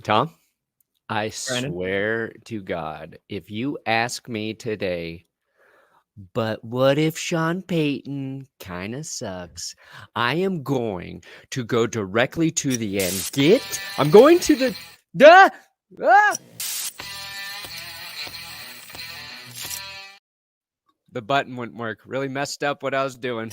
Tom, I Brandon? swear to God, if you ask me today, but what if Sean Payton kind of sucks? I am going to go directly to the end. I'm going to the. Ah! Ah! The button wouldn't work. Really messed up what I was doing.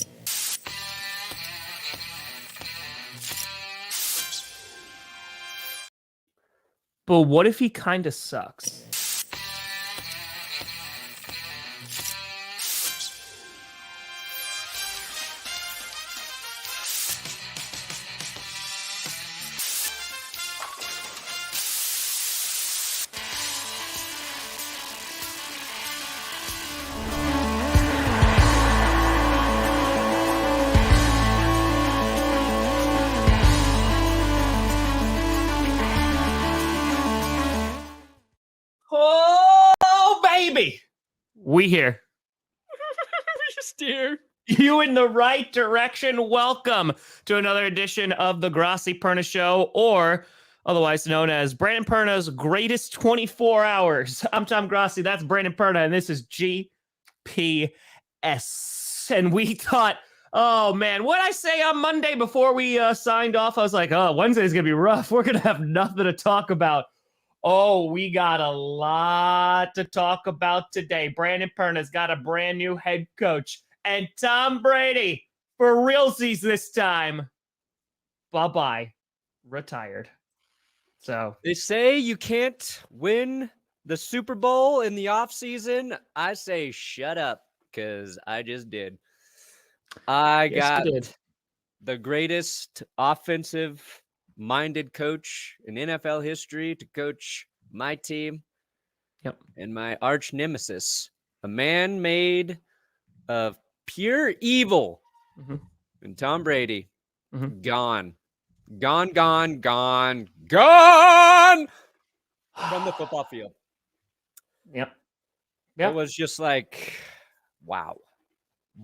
But what if he kind of sucks? Oh, baby! We here. Just here. You in the right direction. Welcome to another edition of the Grossi Perna Show, or otherwise known as Brandon Perna's Greatest 24 Hours. I'm Tom Grossi. That's Brandon Perna, and this is GPS. And we thought, oh man, what I say on Monday before we signed off, I was like, oh, Wednesday's going to be rough. We're going to have nothing to talk about. Oh, we got a lot to talk about today. Brandon Perna's got a brand new head coach. And Tom Brady, for realsies this time, bye-bye, retired. So They say you can't win the Super Bowl in the offseason. I say shut up, because I just did. I got the greatest offensive-minded coach in NFL history to coach my team. Yep. And my arch nemesis, a man made of pure evil. Mm-hmm. And Tom Brady, mm-hmm. Gone from the football field. Yep. It was just like, wow.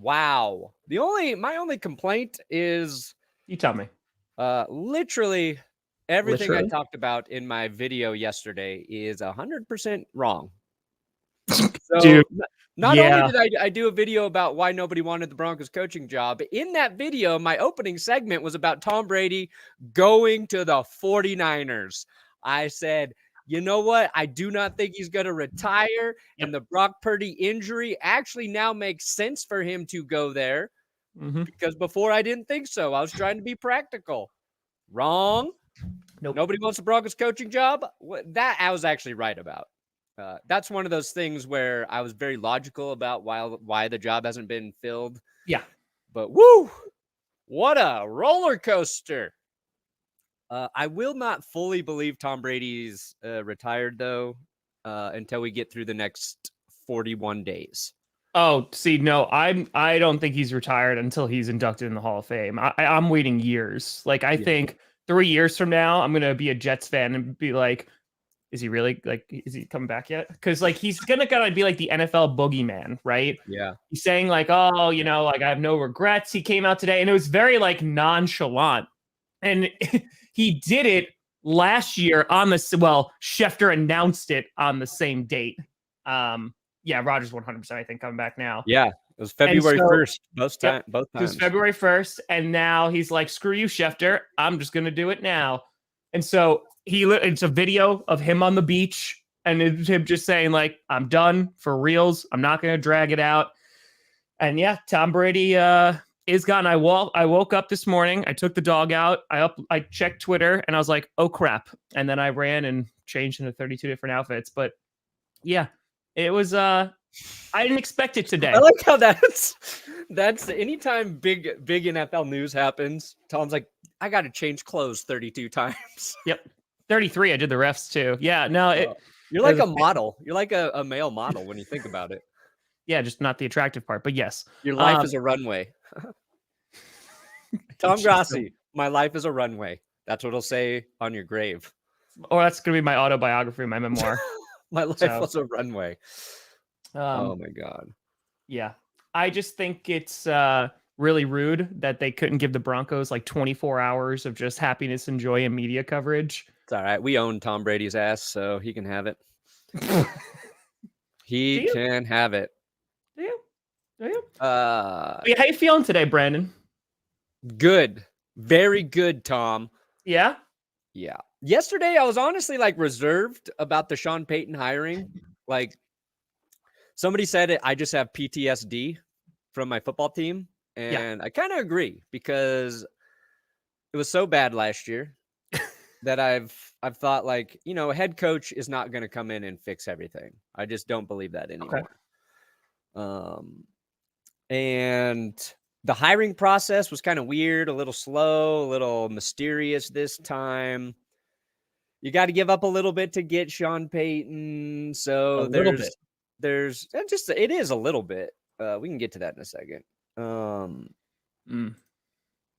My only complaint is, you tell me. Literally everything I talked about in my video yesterday is 100% wrong. So, dude, not only did I do a video about why nobody wanted the Broncos coaching job, in that video, my opening segment was about Tom Brady going to the 49ers. I said, you know what? I do not think he's going to retire. And the Brock Purdy injury actually now makes sense for him to go there. Because before I didn't think so. I was trying to be practical. Wrong. Nope. Nobody wants the Broncos coaching job. That I was actually right about. That's one of those things where I was very logical about why the job hasn't been filled. Yeah. But woo, what a roller coaster. I will not fully believe Tom Brady's retired, though, until we get through the next 41 days. Oh, see, no, I don't think he's retired until he's inducted in the Hall of Fame. I'm waiting years. Like, I think 3 years from now, I'm going to be a Jets fan and be like, is he really, like, is he coming back yet? Because, like, he's going to be like the NFL boogeyman, right? Yeah. He's saying, like, oh, you know, like, I have no regrets. He came out today, and it was very, like, nonchalant. And he did it last year on the, well, Schefter announced it on the same date. Yeah, Rodgers 100%, I think, coming back now. Yeah, it was February 1st, both times. It was February 1st, and now he's like, screw you, Schefter. I'm just going to do it now. And so it's a video of him on the beach, and it's him just saying, like, I'm done for reals. I'm not going to drag it out. And yeah, Tom Brady is gone. I woke up this morning. I took the dog out. I checked Twitter, and I was like, oh, crap. And then I ran and changed into 32 different outfits. But yeah. It was, I didn't expect it today. I like how that's anytime big NFL news happens, Tom's like, I got to change clothes 32 times. Yep. 33. I did the refs too. Yeah. No, you're like a model. You're like a male model when you think about it. Yeah. Just not the attractive part, but yes. Your life is a runway. Tom Grossi, my life is a runway. That's what it'll say on your grave. Or that's going to be my autobiography, my memoir. My life was a runway. Oh my God. Yeah. I just think it's really rude that they couldn't give the Broncos like 24 hours of just happiness and joy and media coverage. It's all right. We own Tom Brady's ass, so he can have it. He can have it. Do you? Uh, How you feeling today, Brandon? Good. Very good, Tom. Yeah? Yeah. Yesterday, I was honestly like reserved about the Sean Payton hiring. Like somebody said I just have PTSD from my football team. And I kind of agree because it was so bad last year that I've thought like, a head coach is not going to come in and fix everything. I just don't believe that anymore. Okay. And the hiring process was kind of weird, a little slow, a little mysterious this time. You got to give up a little bit to get Sean Payton. So it is a little bit. We can get to that in a second.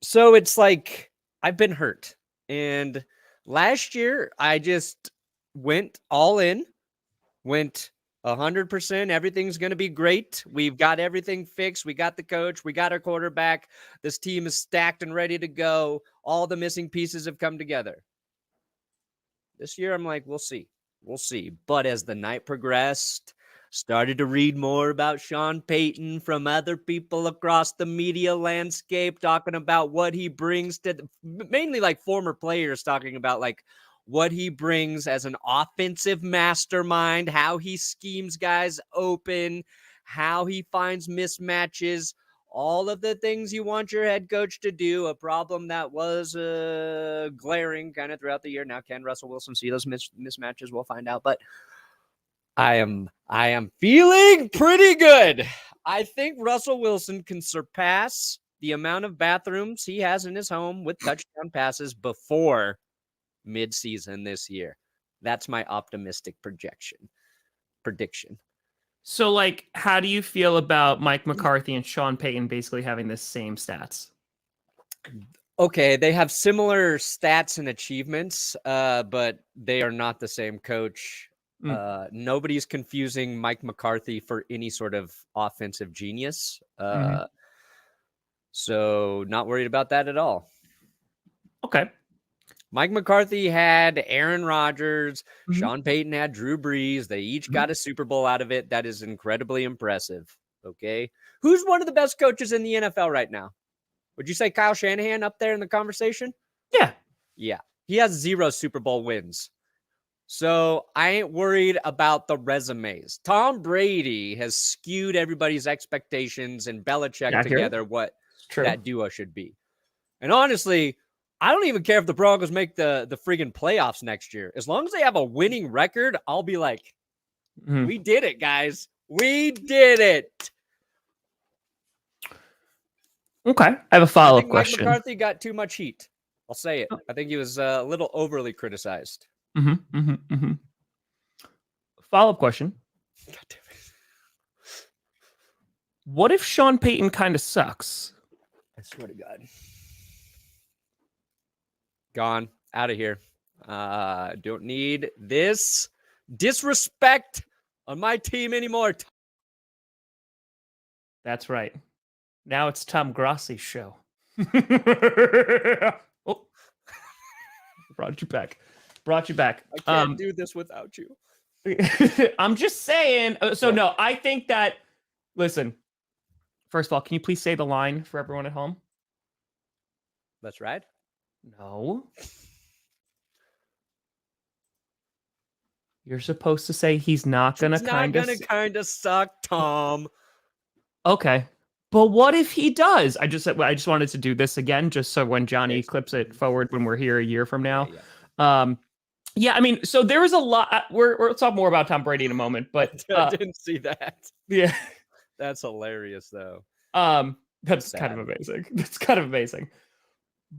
So it's like I've been hurt. And last year I just went all in, went 100%. Everything's going to be great. We've got everything fixed. We got the coach. We got our quarterback. This team is stacked and ready to go. All the missing pieces have come together. This year, I'm like, we'll see. We'll see. But as the night progressed, started to read more about Sean Payton from other people across the media landscape, talking about what he brings to mainly like former players talking about like what he brings as an offensive mastermind, how he schemes guys open, how he finds mismatches, all of the things you want your head coach to do, a problem that was glaring kind of throughout the year. Now, can Russell Wilson see those mismatches? We'll find out. But I am feeling pretty good. I think Russell Wilson can surpass the amount of bathrooms he has in his home with touchdown passes before midseason this year. That's my optimistic prediction. So, like, how do you feel about Mike McCarthy and Sean Payton basically having the same stats? Okay, they have similar stats and achievements, but they are not the same coach. Nobody's confusing Mike McCarthy for any sort of offensive genius. So not worried about that at all. Okay. Mike McCarthy had Aaron Rodgers. Sean Payton had Drew Brees. They each got a Super Bowl out of it. That is incredibly impressive. Okay. Who's one of the best coaches in the NFL right now? Would you say Kyle Shanahan up there in the conversation? Yeah. Yeah. He has 0 Super Bowl wins. So I ain't worried about the resumes. Tom Brady has skewed everybody's expectations and Belichick together what that duo should be. And honestly, I don't even care if the Broncos make the friggin' playoffs next year. As long as they have a winning record, I'll be like, we did it, guys. We did it. Okay. I have a follow-up question. Mike McCarthy got too much heat. I'll say it. I think he was a little overly criticized. Follow-up question. God damn it. What if Sean Payton kind of sucks? I swear to God. Gone. Out of here. Don't need this disrespect on my team anymore. That's right. Now it's Tom Grossi's show. Oh. Brought you back. I can't do this without you. I'm just saying. No, I think that, listen, first of all, can you please say the line for everyone at home? Let's ride. No. You're supposed to say he's not going to kind of suck, Tom. Okay. But what if he does? I just wanted to do this again, just so when Johnny clips it forward when we're here a year from now. Yeah, I mean, so there was a lot. We'll talk more about Tom Brady in a moment, but I didn't see that. Yeah. That's hilarious, though. That's kind of amazing. That's kind of amazing.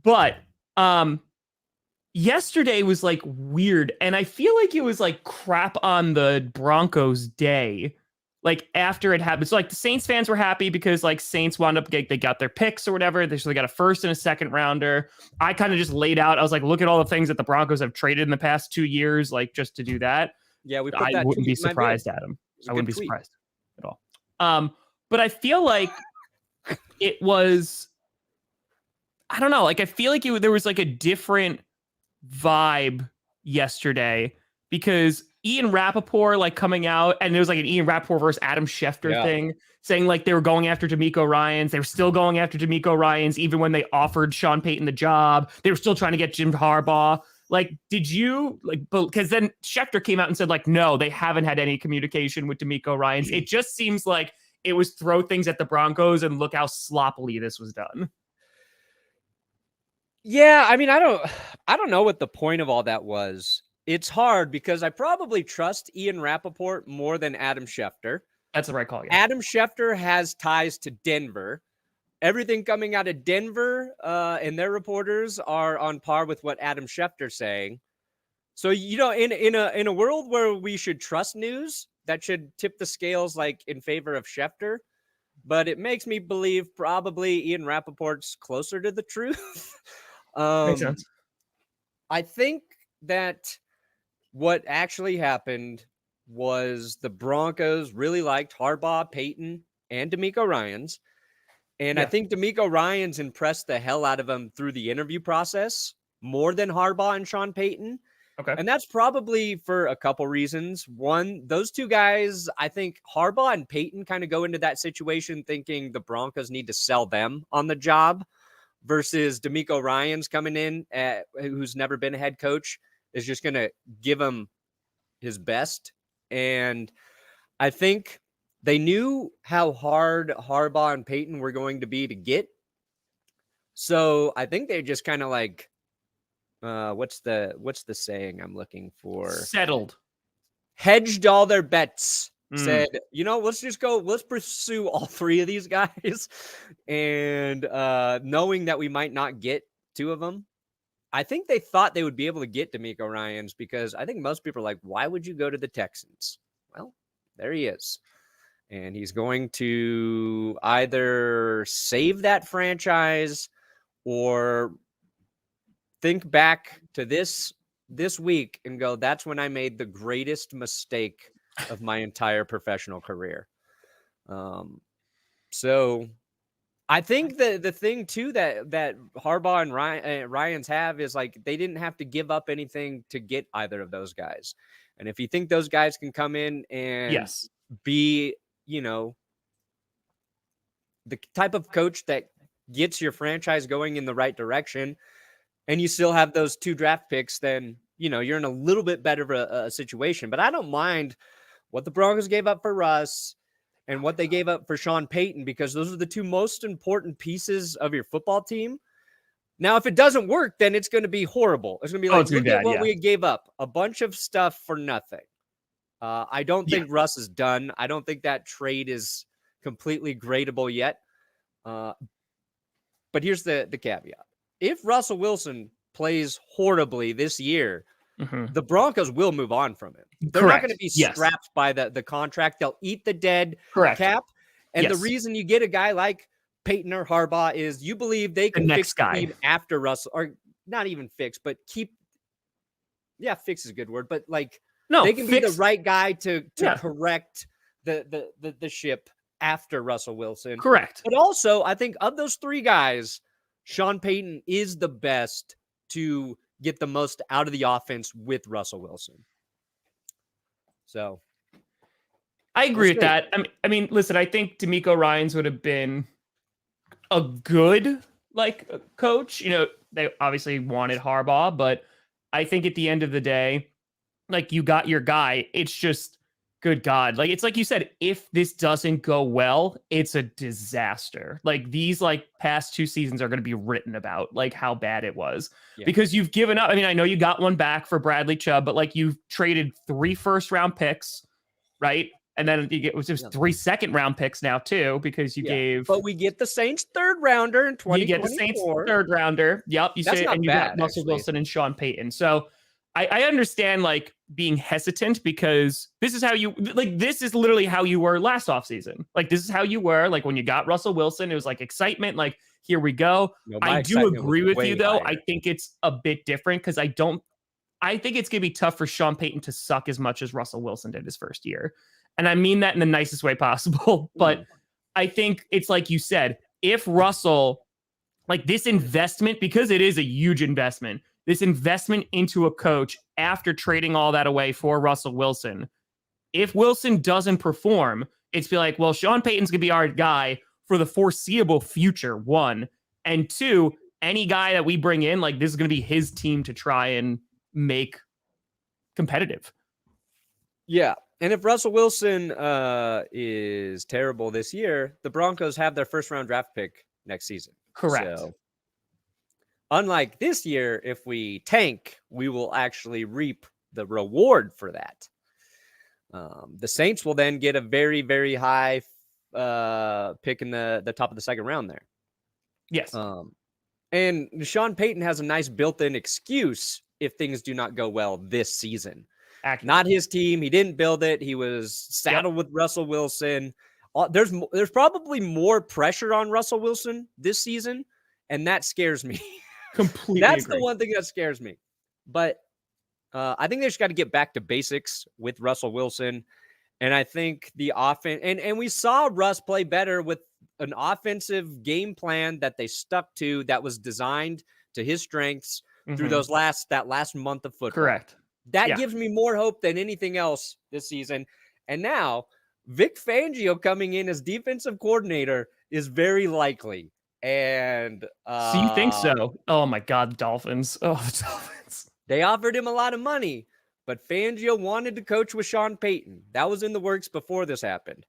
But yesterday was like weird, and I feel like it was like crap on the Broncos day. Like after it happened, so like the Saints fans were happy because like Saints wound up they got their picks or whatever. They got a first and a second rounder. I kind of just laid out. I was like, look at all the things that the Broncos have traded in the past 2 years, like just to do that. Yeah, I wouldn't be surprised at him. I wouldn't be surprised at all. But I feel like it was, I don't know. Like I feel like there was like a different vibe yesterday because Ian Rappaport like coming out, and there was like an Ian Rappaport versus Adam Schefter thing saying like they were going after D'Amico Ryans. They were still going after D'Amico Ryans even when they offered Sean Payton the job. They were still trying to get Jim Harbaugh. Like, did you like, because then Schefter came out and said like, no, they haven't had any communication with D'Amico Ryans. It just seems like it was throw things at the Broncos and look how sloppily this was done. Yeah, I mean, I don't know what the point of all that was. It's hard because I probably trust Ian Rappaport more than Adam Schefter. That's the right call. Yeah. Adam Schefter has ties to Denver. Everything coming out of Denver and their reporters are on par with what Adam Schefter's saying. So, you know, in a world where we should trust news, that should tip the scales like in favor of Schefter. But it makes me believe probably Ian Rappaport's closer to the truth. Makes sense. I think that what actually happened was the Broncos really liked Harbaugh, Payton, and D'Amico Ryans. And I think D'Amico Ryans impressed the hell out of him through the interview process more than Harbaugh and Sean Payton. Okay. And that's probably for a couple reasons. One, those two guys, I think Harbaugh and Payton kind of go into that situation thinking the Broncos need to sell them on the job versus D'Amico Ryans coming in, who's never been a head coach, is just going to give him his best. And I think they knew how hard Harbaugh and Payton were going to be to get. So I think they just kind of like, what's the saying I'm looking for? Settled. Hedged all their bets. Said, you know, let's pursue all three of these guys. And knowing that we might not get two of them, I think they thought they would be able to get D'Amico Ryans because I think most people are like, why would you go to the Texans? Well, there he is. And he's going to either save that franchise or think back to this week and go, that's when I made the greatest mistake of my entire professional career. So I think the thing too that Harbaugh and Ryans have is like they didn't have to give up anything to get either of those guys. And if you think those guys can come in and be, you know, the type of coach that gets your franchise going in the right direction, and you still have those 2 draft picks, then, you know, you're in a little bit better of a situation. But I don't mind what the Broncos gave up for Russ and what they gave up for Sean Payton, because those are the 2 most important pieces of your football team. Now, if it doesn't work, then it's going to be horrible. It's going to be like, look at what we gave up. A bunch of stuff for nothing. I don't think Russ is done. I don't think that trade is completely gradable yet. But here's the caveat. If Russell Wilson plays horribly this year, the Broncos will move on from him. They're not going to be strapped by the contract. They'll eat the dead cap. And the reason you get a guy like Payton or Harbaugh is you believe they can fix the team after Russell, or not even fix, but keep. Yeah, fix is a good word, but like they can be the right guy to correct the ship after Russell Wilson. Correct. But also, I think of those 3 guys, Sean Payton is the best to get the most out of the offense with Russell Wilson. So I agree with that. I mean, listen, I think D'Amico Ryans would have been a good coach. You know, they obviously wanted Harbaugh, but I think at the end of the day, like, you got your guy. It's just, good God. Like, it's like you said, if this doesn't go well, it's a disaster. Like, these past 2 seasons are going to be written about, like, how bad it was because you've given up. I mean, I know you got one back for Bradley Chubb, but like, you've traded 3 first-round picks, right? And then it was just 3 second-round picks now too, because you gave. But we get the Saints 3rd rounder in 2024. You get the Saints 3rd rounder. Yep. You say, and you got Russell Wilson and Sean Payton. So I understand like being hesitant because this is how you this is literally how you were last offseason. Like, this is how you were like when you got Russell Wilson. It was like excitement, like, here we go. I do agree with you though. I think it's a bit different because I think it's gonna be tough for Sean Payton to suck as much as Russell Wilson did his first year. And I mean that in the nicest way possible. But I think it's like you said, if Russell, like, this investment, because it is a huge investment, this investment into a coach after trading all that away for Russell Wilson. If Wilson doesn't perform, it's be like, well, Sean Payton's going to be our guy for the foreseeable future, one. And two, any guy that we bring in, like, this is going to be his team to try and make competitive. Yeah. And if Russell Wilson is terrible this year, the Broncos have their first round draft pick next season. Correct. So, unlike this year, if we tank, we will actually reap the reward for that. The Saints will then get a very, very high pick in the top of the second round there. Yes. And Sean Payton has a nice built-in excuse if things do not go well this season. Accurate. Not his team. He didn't build it. He was saddled with Russell Wilson. There's probably more pressure on Russell Wilson this season, and that scares me. Completely That's agree. the one thing that scares me. But I think they just got to get back to basics with Russell Wilson. And I think the offense, and we saw Russ play better with an offensive game plan that they stuck to that was designed to his strengths through that last month of football. Correct. That gives me more hope than anything else this season. And now Vic Fangio coming in as defensive coordinator is very likely. And so you think so? Oh my God, the Dolphins. Oh, the Dolphins. They offered him a lot of money, but Fangio wanted to coach with Sean Payton. That was in the works before this happened.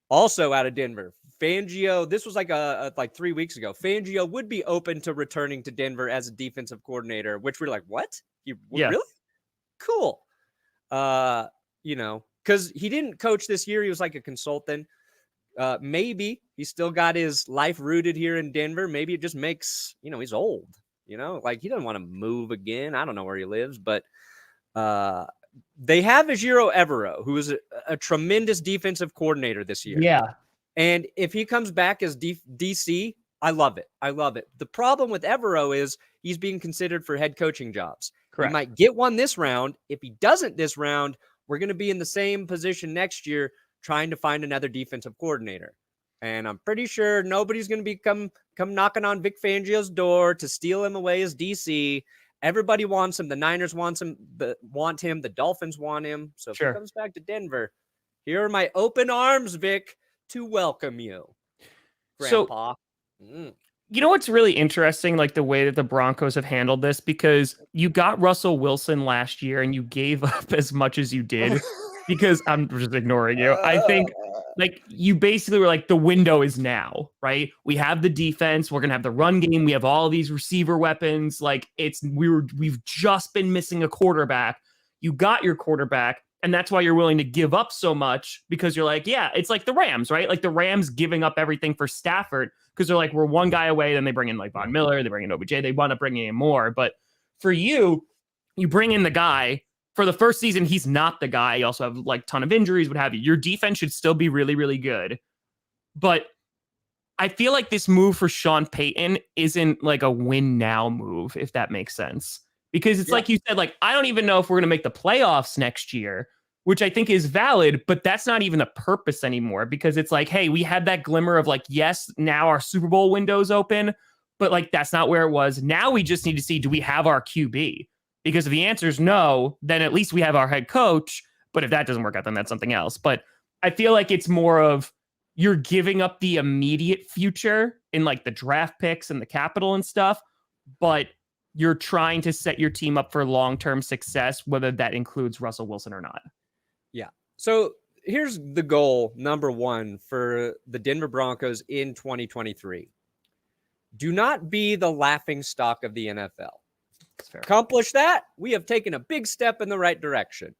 Also out of Denver, Fangio, this was like 3 weeks ago. Fangio would be open to returning to Denver as a defensive coordinator, which we're like, what? Really? Cool. Because he didn't coach this year. He was like a consultant. Maybe he's still got his life rooted here in Denver. Maybe it just makes, he's old, like he doesn't want to move again. I don't know where he lives, but they have Ejiro Evero, who is a tremendous defensive coordinator this year. Yeah. And if he comes back as DC, I love it. I love it. The problem with Evero is he's being considered for head coaching jobs. Correct. He might get one this round. If he doesn't this round, we're going to be in the same position next year trying to find another defensive coordinator. And I'm pretty sure nobody's going to be come knocking on Vic Fangio's door to steal him away as DC. Everybody wants him. The Niners want him. The Dolphins want him. So if he comes back to Denver, here are my open arms, Vic, to welcome you, Grandpa. You know what's really interesting, like the way that the Broncos have handled this, because you got Russell Wilson last year and you gave up as much as you did because I'm just ignoring you. I think like you basically were like, the window is now, right? We have the defense. We're going to have the run game. We have all these receiver weapons. Like we've just been missing a quarterback. You got your quarterback. And that's why you're willing to give up so much, because you're like, yeah, it's like the Rams, right? Like the Rams giving up everything for Stafford because they're like, we're one guy away. Then they bring in like Von Miller, they bring in OBJ, they want to bring in more. But for you bring in the guy for the first season. He's not the guy. You also have like ton of injuries, what have you. Your defense should still be really, really good. But I feel like this move for Sean Payton isn't like a win now move, if that makes sense. Because it's like you said, like, I don't even know if we're going to make the playoffs next year, which I think is valid, but that's not even a purpose anymore, because it's like, hey, we had that glimmer of like, yes, now our Super Bowl window's open, but like, that's not where it was. Now we just need to see, do we have our QB? Because if the answer is no, then at least we have our head coach. But if that doesn't work out, then that's something else. But I feel like it's more of you're giving up the immediate future in like the draft picks and the capital and stuff, but you're trying to set your team up for long-term success, whether that includes Russell Wilson or not. Yeah. So here's the goal, number one, for the Denver Broncos in 2023. Do not be the laughing stock of the NFL. Accomplish that, we have taken a big step in the right direction.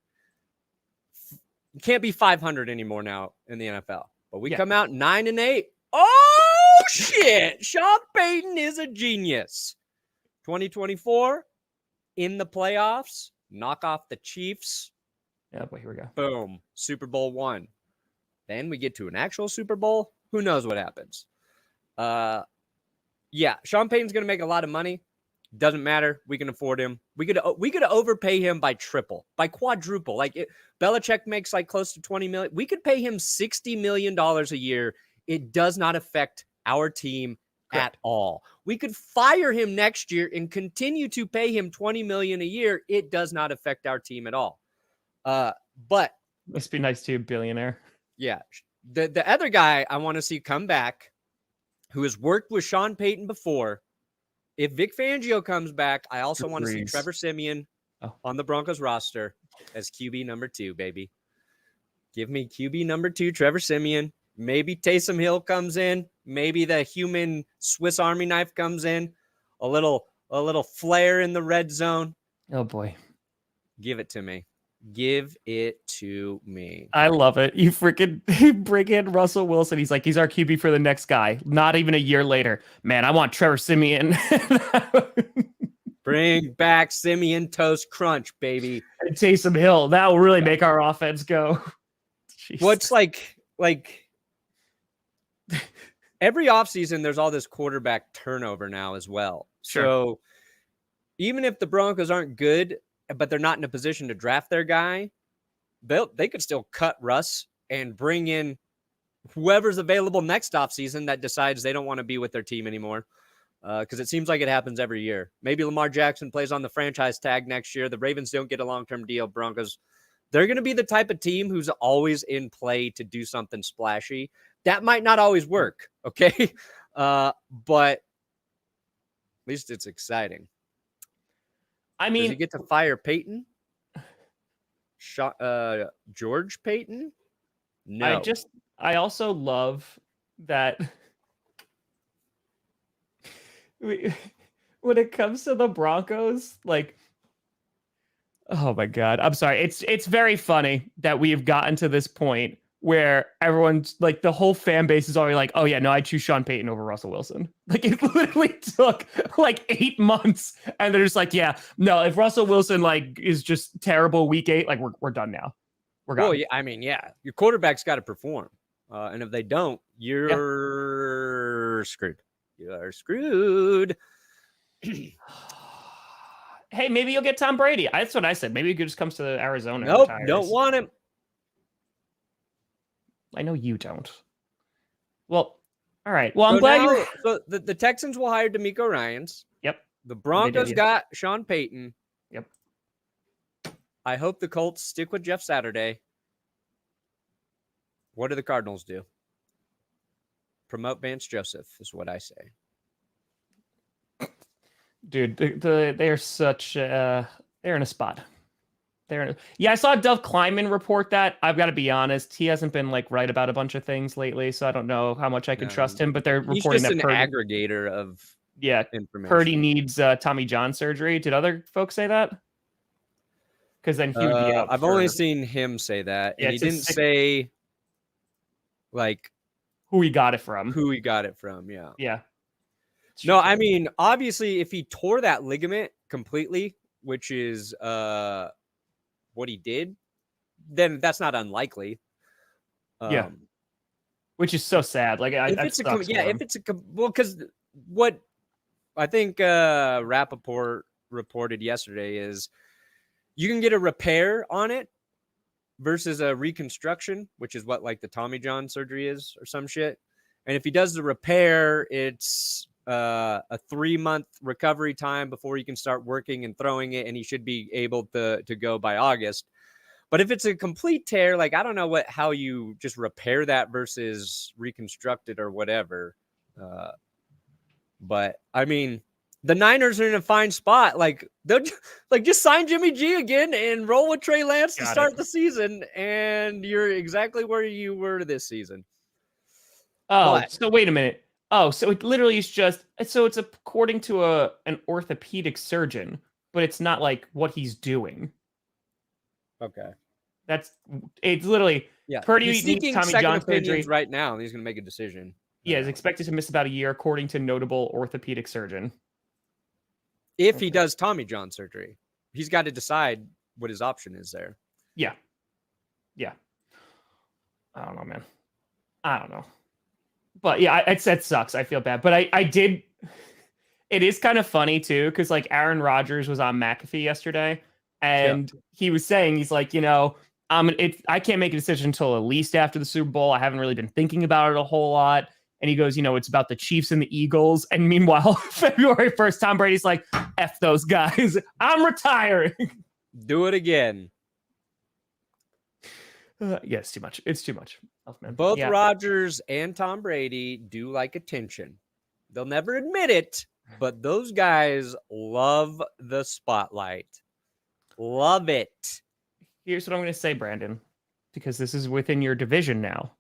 You can't be 500 anymore now in the NFL. But we come out 9-8. Oh, shit. Sean Payton is a genius. 2024 in the playoffs, knock off the Chiefs. Yeah, but here we go. Boom. Super Bowl one. Then we get to an actual Super Bowl. Who knows what happens? Sean Payton's going to make a lot of money. Doesn't matter. We can afford him. We could overpay him by quadruple. Like Belichick makes like close to $20 million. We could pay him $60 million a year. It does not affect our team at all. We could fire him next year and continue to pay him $20 million a year. It does not affect our team at all. But must be nice to be a billionaire. Yeah. The other guy I want to see come back, who has worked with Sean Payton before, if Vic Fangio comes back, I also want to see Trevor Siemian on the Broncos roster as QB number 2, baby. Give me QB number 2, Trevor Siemian. Maybe Taysom Hill comes in. Maybe the human Swiss Army knife comes in. A little flare in the red zone. Oh, boy. Give it to me. Give it to me. I love it. You freaking bring in Russell Wilson. He's like, he's our QB for the next guy. Not even a year later. Man, I want Trevor Siemian. Bring back Siemian Toast Crunch, baby. And Taysom Hill. That will really make our offense go. Jeez. What's like every offseason, there's all this quarterback turnover now as well. Sure. So even if the Broncos aren't good, but they're not in a position to draft their guy, they could still cut Russ and bring in whoever's available next offseason that decides they don't want to be with their team anymore. Because it seems like it happens every year. Maybe Lamar Jackson plays on the franchise tag next year. The Ravens don't get a long-term deal. Broncos, they're going to be the type of team who's always in play to do something splashy. That might not always work, okay? But at least it's exciting. I mean, does he get to fire Payton? George Payton? No. I also love that when it comes to the Broncos, like, oh my God, I'm sorry. It's very funny that we have gotten to this point where everyone's like, the whole fan base is already like, oh yeah, no, I choose Sean Payton over Russell Wilson. Like, it literally took like 8 months, and they're just like, yeah, no, if Russell Wilson like is just terrible week 8, like we're done now. We're gone. Well, yeah, I mean, yeah, your quarterback's got to perform, and if they don't, you're screwed. You are screwed. Hey, maybe you'll get Tom Brady. That's what I said. Maybe he just comes to Arizona. Nope, don't want him. I know you don't. Well, all right. Well, I'm glad so the Texans will hire DeMeco Ryans. Yep. The Broncos got Sean Payton. Yep. I hope the Colts stick with Jeff Saturday. What do the Cardinals do? Promote Vance Joseph is what I say. Dude, they are such they're in a spot. I saw Dov Kleiman report that. I've got to be honest, he hasn't been like right about a bunch of things lately, so I don't know how much I can trust him. But they're reporting that He's just an aggregator of information. Purdy needs Tommy John surgery. Did other folks say that? Because then he would be out. I've only seen him say that, and he didn't say like who he got it from. Yeah. Yeah. No, I mean, obviously, if he tore that ligament completely, which is what he did, then that's not unlikely. Which is so sad. Like, because what I think Rappaport reported yesterday is you can get a repair on it versus a reconstruction, which is what like the Tommy John surgery is or some shit. And if he does the repair, it's a 3-month recovery time before he can start working and throwing it, and he should be able to go by August. But if it's a complete tear, like I don't know how you just repair that versus reconstruct it or whatever. But I mean, the Niners are in a fine spot. Like they'll just sign Jimmy G again and roll with Trey Lance to start the season, and you're exactly where you were this season. Oh, so wait a minute. Oh, so it literally is it's according to an orthopedic surgeon, but it's not like what he's doing. Okay. It's literally Purdy he's seeking Tommy second John opinions surgery right now, and he's going to make a decision. Yeah, is expected to miss about a year, according to notable orthopedic surgeon. If he does Tommy John surgery, he's got to decide what his option is there. Yeah. I don't know, man. I don't know. But yeah, it sucks. I feel bad. But I did. It is kind of funny too, because like Aaron Rodgers was on McAfee yesterday, and he was saying, he's like, I can't make a decision until at least after the Super Bowl. I haven't really been thinking about it a whole lot. And he goes, it's about the Chiefs and the Eagles. And meanwhile, February 1st, Tom Brady's like, F those guys. I'm retiring. Do it again. Yeah, it's too much. It's too much. Oh, man. Both Yeah. Rodgers and Tom Brady do like attention. They'll never admit it, but those guys love the spotlight. Love it. Here's what I'm going to say, Brandon, because this is within your division now.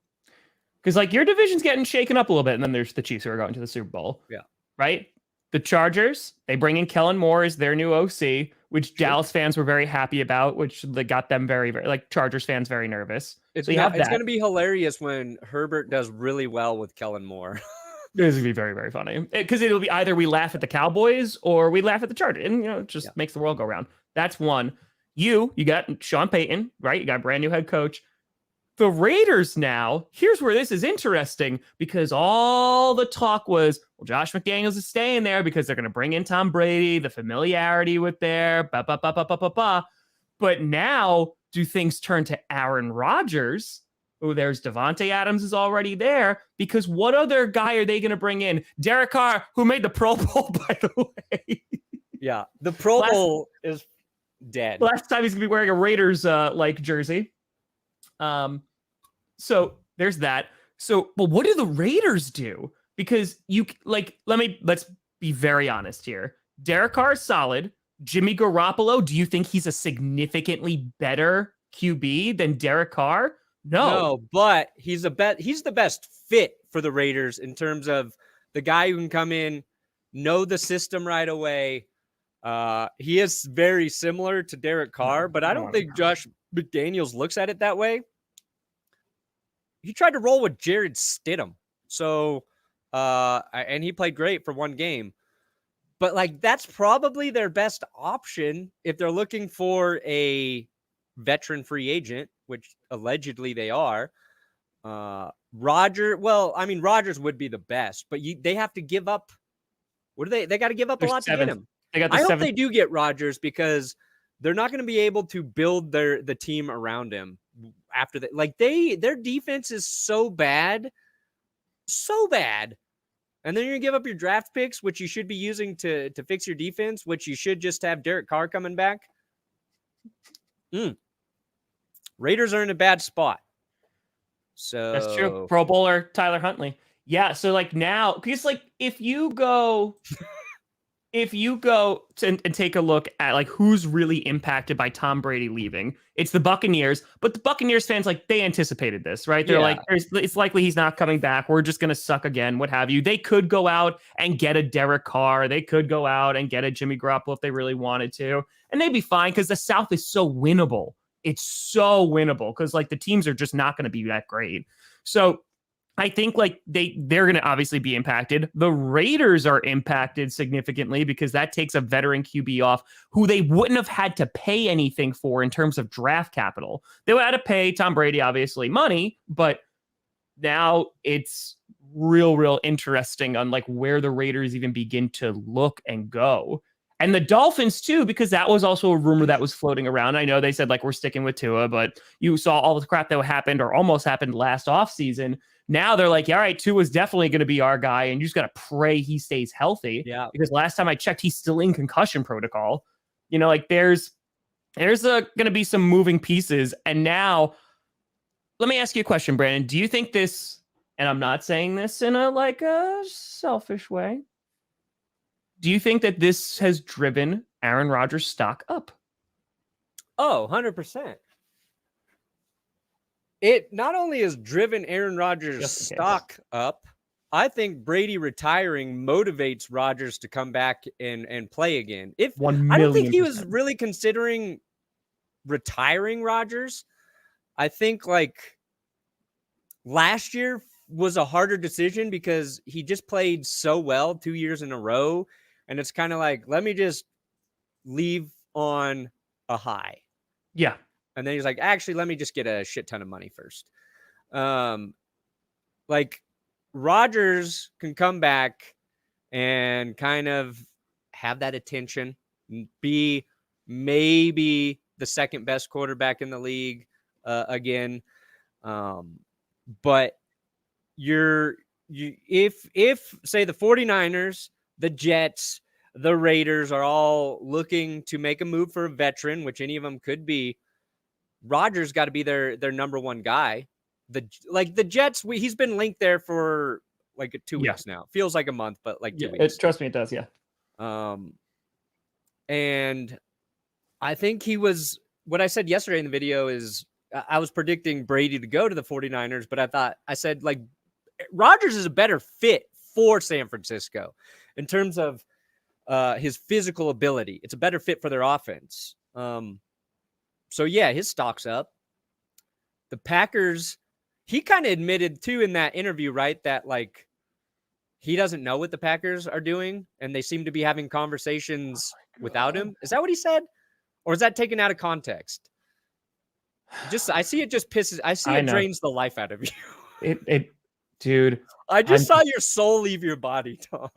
Because your division's getting shaken up a little bit, and then there's the Chiefs who are going to the Super Bowl. Yeah. Right? The Chargers, they bring in Kellen Moore as their new OC, which Dallas fans were very happy about, which got them very, very, Chargers fans very nervous. It's going to be hilarious when Herbert does really well with Kellen Moore. This is going to be very, very funny. Because it'll be either we laugh at the Cowboys or we laugh at the Chargers. And, it just makes the world go round. That's one. You got Sean Payton, right? You got a brand new head coach. The Raiders now, here's where this is interesting, because all the talk was, well, Josh McDaniels is staying there because they're going to bring in Tom Brady, the familiarity with their But now, do things turn to Aaron Rodgers? Oh, there's Devontae Adams is already there, because what other guy are they going to bring in? Derek Carr, who made the Pro Bowl, by the way. Yeah, the Pro Bowl is dead. Last time he's going to be wearing a Raiders jersey. So there's that. So, but what do the Raiders do? Because let's be very honest here. Derek Carr is solid. Jimmy Garoppolo, do you think he's a significantly better QB than Derek Carr? No, but he's the best fit for the Raiders in terms of the guy who can come in, know the system right away. He is very similar to Derek Carr, but I don't think Josh McDaniels looks at it that way. He tried to roll with Jared Stidham. So, and he played great for one game. But that's probably their best option if they're looking for a veteran free agent, which allegedly they are. Rodgers would be the best, but they have to give up. What do they? They got to give up a lot to get him. I hope they do get Rodgers, because they're not going to be able to build the team around him after that. Their defense is so bad. And then you're going to give up your draft picks, which you should be using to fix your defense, which you should just have Derek Carr coming back. Raiders are in a bad spot. So that's true. Pro Bowler Tyler Huntley. Yeah. So now, because if you go and take a look at who's really impacted by Tom Brady leaving, it's the Buccaneers. But the Buccaneers fans, they anticipated this, right? They're it's likely he's not coming back. We're just going to suck again, what have you. They could go out and get a Derek Carr. They could go out and get a Jimmy Garoppolo if they really wanted to. And they'd be fine, because the South is so winnable. It's so winnable because the teams are just not going to be that great. So I think they're going to obviously be impacted. The Raiders are impacted significantly because that takes a veteran QB off who they wouldn't have had to pay anything for in terms of draft capital. They would have to pay Tom Brady, obviously, money, but now it's real interesting on where the Raiders even begin to look and go. And the Dolphins, too, because that was also a rumor that was floating around. I know they said, we're sticking with Tua, but you saw all the crap that happened or almost happened last offseason. Now they're all right, Tua's definitely going to be our guy, and you just got to pray he stays healthy. Yeah. Because last time I checked, he's still in concussion protocol. There's going to be some moving pieces. And now, let me ask you a question, Brandon. Do you think this, and I'm not saying this in a selfish way, do you think that this has driven Aaron Rodgers' stock up? Oh, 100%. It not only has driven Aaron Rodgers' stock up, I think Brady retiring motivates Rodgers to come back and play again. I don't think he was really considering retiring Rodgers. I think last year was a harder decision because he just played so well 2 years in a row. And it's kind of let me just leave on a high. Yeah. And then he's actually, let me just get a shit ton of money first. Rodgers can come back and kind of have that attention, be maybe the second best quarterback in the league again. But you're if say the 49ers, the Jets, the Raiders are all looking to make a move for a veteran, which any of them could be, Rodgers got to be their number one guy. The Jets, he's been linked there for like 2 weeks now. Feels like a month, but like 2 weeks. Trust me, it does. Yeah. And I think what I said yesterday in the video is I was predicting Brady to go to the 49ers, but I said like Rodgers is a better fit for San Francisco in terms of his physical ability. It's a better fit for their offense. So yeah, his stock's up. The Packers, he kind of admitted too in that interview, right, that like he doesn't know what the Packers are doing, and they seem to be having conversations without him. Is that what he said? Or is that taken out of context? I see it drains the life out of you. Dude. I saw your soul leave your body, Tom.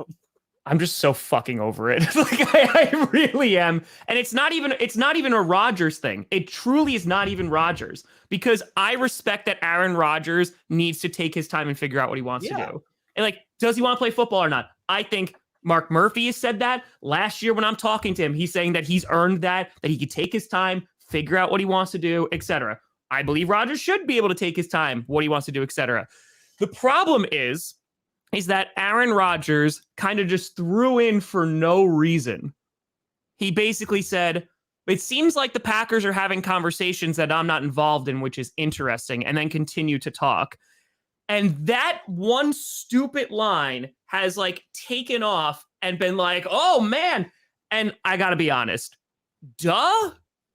I'm just so fucking over it. Like I really am. And it's not even a Rodgers thing. It truly is not even Rodgers, because I respect that Aaron Rodgers needs to take his time and figure out what he wants to do. And like, does he want to play football or not? I think Mark Murphy has said that last year when I'm talking to him. He's saying that he's earned that he could take his time, figure out what he wants to do, etc. I believe Rodgers should be able to take his time, what he wants to do, etc. The problem is that Aaron Rodgers kind of just threw in for no reason. He basically said, it seems like the Packers are having conversations that I'm not involved in, which is interesting, and then continue to talk. And that one stupid line has like taken off and been like, oh man. And I got to be honest, duh.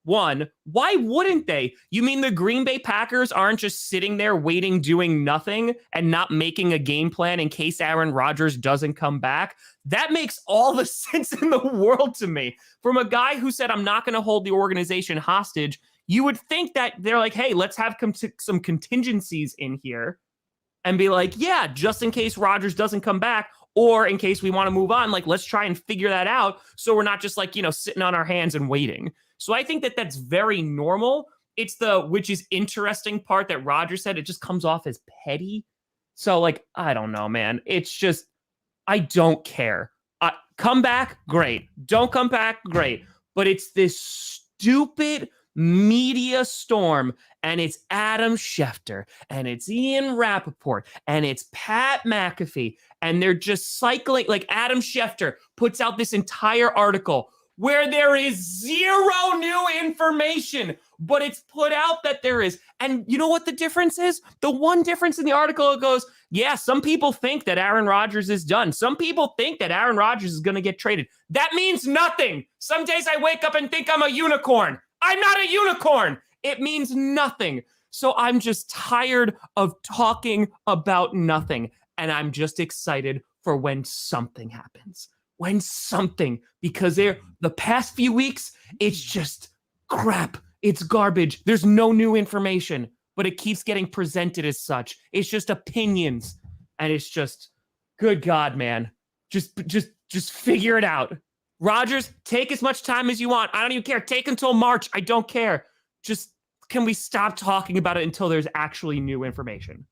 One, why wouldn't they? You mean the Green Bay Packers aren't just sitting there waiting, doing nothing and not making a game plan in case Aaron Rodgers doesn't come back? That makes all the sense in the world to me. From a guy who said, I'm not going to hold the organization hostage, you would think that they're like, hey, let's have some contingencies in here and be like, yeah, just in case Rodgers doesn't come back, or in case we want to move on, like, let's try and figure that out. So we're not just like, sitting on our hands and waiting. So I think that that's very normal. It's which is interesting part that Rodgers said, it just comes off as petty. So like, I don't know, man. It's just, I don't care. Come back, great. Don't come back, great. But it's this stupid media storm, and it's Adam Schefter, and it's Ian Rappaport, and it's Pat McAfee, and they're just cycling. Like Adam Schefter puts out this entire article where there is zero new information, but it's put out that there is. And you know what the difference is? The one difference in the article goes, yeah, some people think that Aaron Rodgers is done. Some people think that Aaron Rodgers is going to get traded. That means nothing. Some days I wake up and think I'm a unicorn. I'm not a unicorn. It means nothing. So I'm just tired of talking about nothing. And I'm just excited for when something happens. Because the past few weeks, it's just crap. It's garbage. There's no new information, but it keeps getting presented as such. It's just opinions. And it's just, good God, man. Just figure it out. Rodgers, take as much time as you want. I don't even care. Take until March. I don't care. Just, can we stop talking about it until there's actually new information?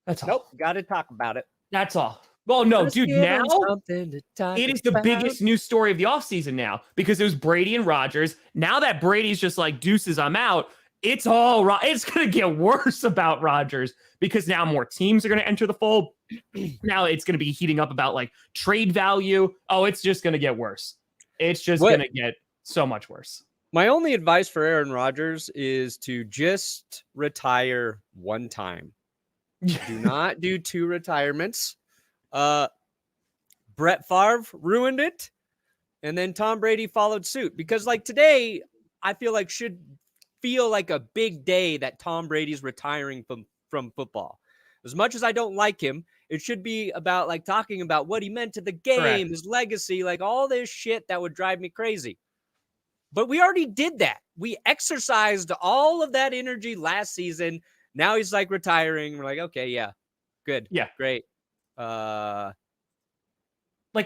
That's all. Nope. Got to talk about it. That's all. Well, no, dude, now it is the biggest news story of the offseason now, because it was Brady and Rodgers. Now that Brady's just like, deuces, I'm out, it's going to get worse about Rodgers, because now more teams are going to enter the fold. Now it's going to be heating up about like trade value. Oh, it's just going to get worse. It's just going to get so much worse. My only advice for Aaron Rodgers is to just retire one time. Do not do 2 retirements. Brett Favre ruined it, and then Tom Brady followed suit, because like today I feel like should feel like a big day that Tom Brady's retiring from football. As much as I don't like him, it should be about like talking about what he meant to the game, correct, his legacy, like all this shit that would drive me crazy. But we already did that. We exercised all of that energy last season. Now he's like retiring. We're like, okay, yeah, good. Yeah. Great. Like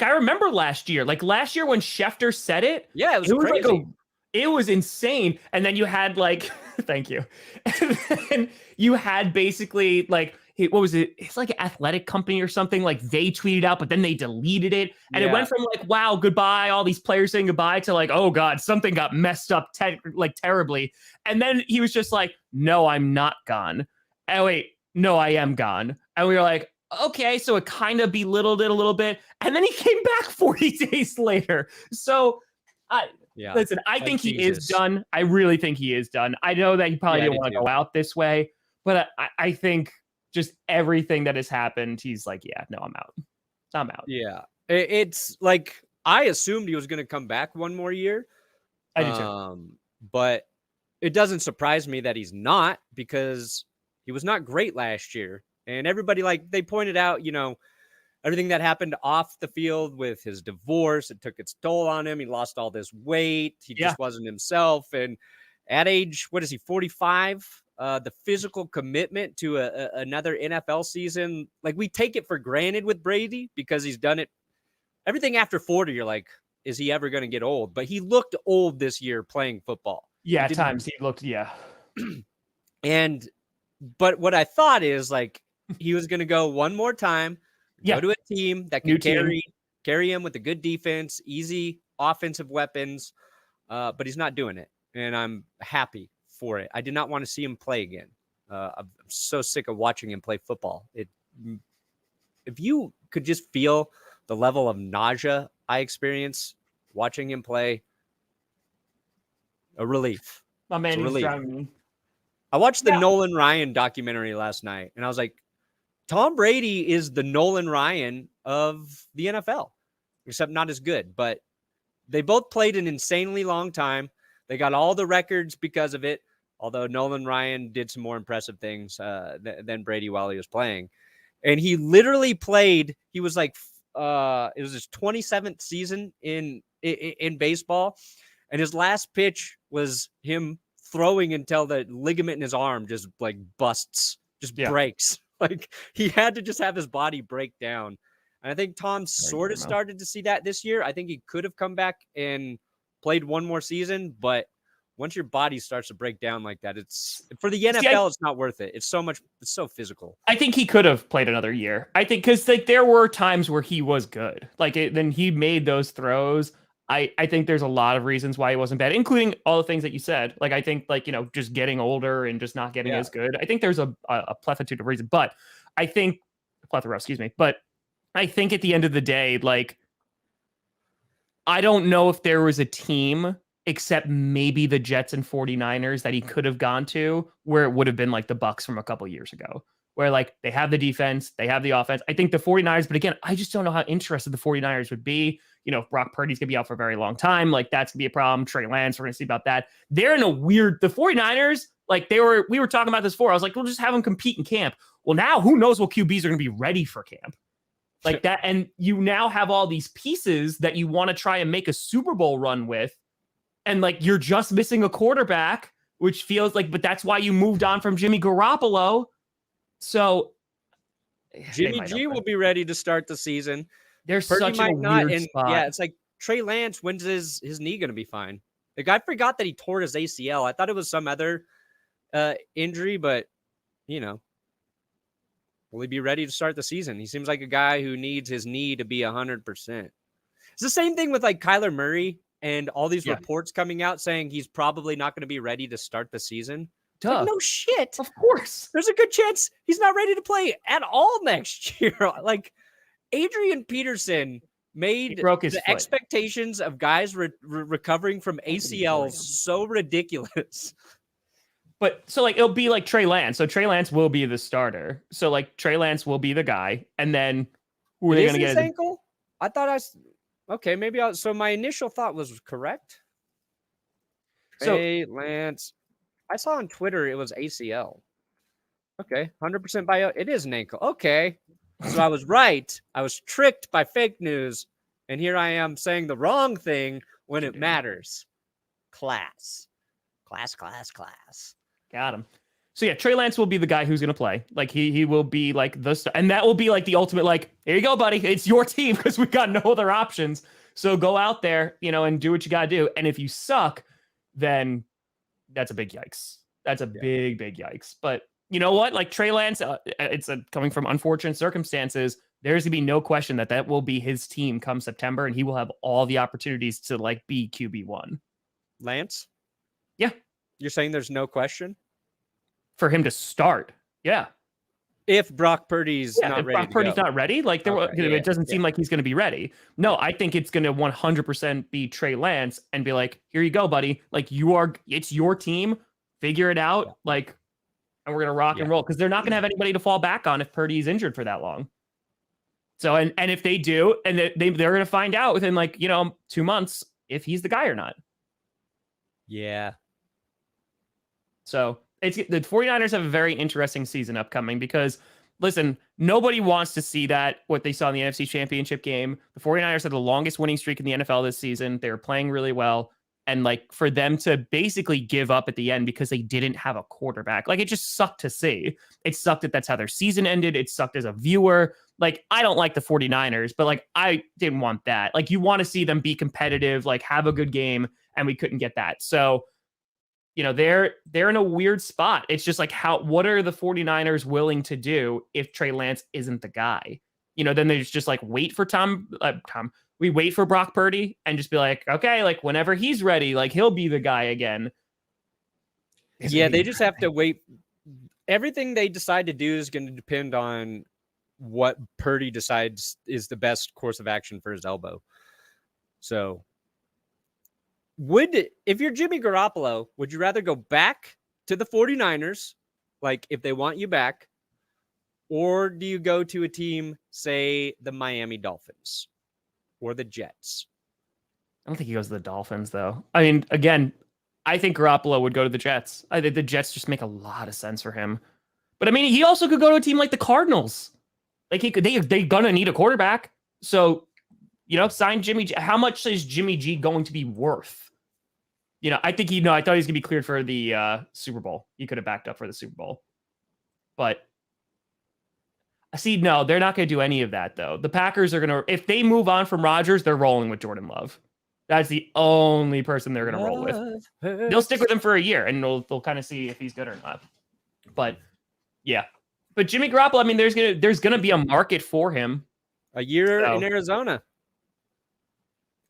I remember last year when Schefter said it. Yeah, it was crazy. Like it was insane. And then you had like, thank you. And then you had basically like what was it? It's like an athletic company or something. Like they tweeted out, but then they deleted it. And it went from like, wow, goodbye, all these players saying goodbye to like, oh God, something got messed up terribly. And then he was just like, no, I'm not gone. Oh, wait, no, I am gone. And we were like, okay, so it kind of belittled it a little bit. And then he came back 40 days later. So listen, I think he is done. I really think he is done. I know that he probably didn't want to go out this way, but I think just everything that has happened, he's like, yeah, no, I'm out. I'm out. Yeah. It's like, I assumed he was going to come back one more year. I do too. But it doesn't surprise me that he's not, because he was not great last year. And everybody, like, they pointed out, you know, everything that happened off the field with his divorce, it took its toll on him. He lost all this weight. He just wasn't himself. And at age, what is he, 45? The physical commitment to another NFL season, like, we take it for granted with Brady because he's done it. Everything after 40, you're like, is he ever going to get old? But he looked old this year playing football. Yeah, at times he looked, But what I thought is, like, he was going to go one more time, go to a team that could carry him with a good defense, easy offensive weapons, but he's not doing it, and I'm happy for it. I did not want to see him play again. I'm so sick of watching him play football. If you could just feel the level of nausea I experience watching him play, a relief. My man is driving me. I watched the Nolan Ryan documentary last night, and I was like, Tom Brady is the Nolan Ryan of the NFL, except not as good. But they both played an insanely long time. They got all the records because of it, although Nolan Ryan did some more impressive things than Brady while he was playing. And he literally played, he was like, it was his 27th season in baseball. And his last pitch was him throwing until the ligament in his arm just like busts, just breaks. Like, he had to just have his body break down. And I think Tom sort of started to see that this year. I think he could have come back and played one more season, but once your body starts to break down like that, it's for the NFL, it's not worth it. It's so physical. I think he could have played another year. I think because like there were times where he was good. Like then he made those throws. I think there's a lot of reasons why he wasn't bad, including all the things that you said. Like, I think, like, you know, just getting older and just not getting as good. I think there's a plethora of reasons, but I think But I think at the end of the day, like, I don't know if there was a team except maybe the Jets and 49ers that he could have gone to where it would have been like the Bucks from a couple years ago, where like they have the defense, they have the offense. I think the 49ers, but again, I just don't know how interested the 49ers would be. You know, Brock Purdy's going to be out for a very long time. Like, that's going to be a problem. Trey Lance, we're going to see about that. They're in a weird, the 49ers, like we were talking about this before. I was like, we'll just have them compete in camp. Well, now who knows what QBs are going to be ready for camp like that. And you now have all these pieces that you want to try and make a Super Bowl run with. And like, you're just missing a quarterback, which feels like, but that's why you moved on from Jimmy Garoppolo. So Jimmy G will be ready to start the season. There's such a weird spot. Yeah, it's like Trey Lance, when's his knee going to be fine? Like, I forgot that he tore his ACL. I thought it was some other injury, but, you know, will he be ready to start the season? He seems like a guy who needs his knee to be 100%. It's the same thing with like Kyler Murray and all these reports coming out saying he's probably not going to be ready to start the season. Like, no shit. Of course. There's a good chance he's not ready to play at all next year. Like, Adrian Peterson made the expectations of guys recovering from ACLs so ridiculous. But so like, it'll be like Trey Lance. So Trey Lance will be the starter. So like Trey Lance will be the guy. And then who are they going to get? Ankle? I thought okay, maybe so my initial thought was correct. Trey Lance. I saw on Twitter it was ACL. Okay, 100% bio. It is an ankle. Okay. So I was right. I was tricked by fake news. And here I am saying the wrong thing when it matters. Class. Got him. So yeah, Trey Lance will be the guy who's going to play. Like he will be like and that will be like the ultimate, like, here you go, buddy. It's your team because we've got no other options. So go out there, you know, and do what you got to do. And if you suck, then that's a big yikes. That's a big yikes. But you know what? Like Trey Lance, it's coming from unfortunate circumstances. There's gonna be no question that will be his team come September, and he will have all the opportunities to like be QB1. Lance? Yeah. You're saying there's no question? For him to start. Yeah. If Brock Purdy's not if ready Brock Purdy's not ready, like it doesn't seem like he's going to be ready. No, I think it's going to 100% be Trey Lance and be like, here you go, buddy. Like it's your team. Figure it out. Yeah. Like, and we're going to rock and roll because they're not going to have anybody to fall back on if Purdy's injured for that long. So, and if they do, and they're going to find out within 2 months if he's the guy or not. Yeah. So the 49ers have a very interesting season upcoming because, listen, nobody wants to see what they saw in the NFC Championship game. The 49ers had the longest winning streak in the NFL this season. They were playing really well. And for them to basically give up at the end because they didn't have a quarterback, it just sucked to see. It sucked that that's how their season ended. It sucked as a viewer. I don't like the 49ers, but I didn't want that. You want to see them be competitive, have a good game, and we couldn't get that. So, they're in a weird spot. It's just what are the 49ers willing to do if Trey Lance isn't the guy? Then they just wait for we wait for Brock Purdy and just be like, okay, whenever he's ready, he'll be the guy again. Yeah, they just have to wait. Everything they decide to do is going to depend on what Purdy decides is the best course of action for his elbow. So if you're Jimmy Garoppolo, would you rather go back to the 49ers, if they want you back, or do you go to a team, say the Miami Dolphins or the Jets? I don't think he goes to the Dolphins, though. I mean, again, I think Garoppolo would go to the Jets. I think the Jets just make a lot of sense for him. But I mean, he also could go to a team like the Cardinals. They're gonna need a quarterback. So, sign Jimmy G. How much is Jimmy G going to be worth? I think I thought he was gonna be cleared for the Super Bowl. He could have backed up for the Super Bowl. But no, they're not gonna do any of that though. The Packers are gonna, if they move on from Rodgers, they're rolling with Jordan Love. That's the only person they're gonna roll with. They'll stick with him for a year and they'll kind of see if he's good or not. But yeah. But Jimmy Garoppolo, I mean, there's gonna be a market for him. A year in Arizona.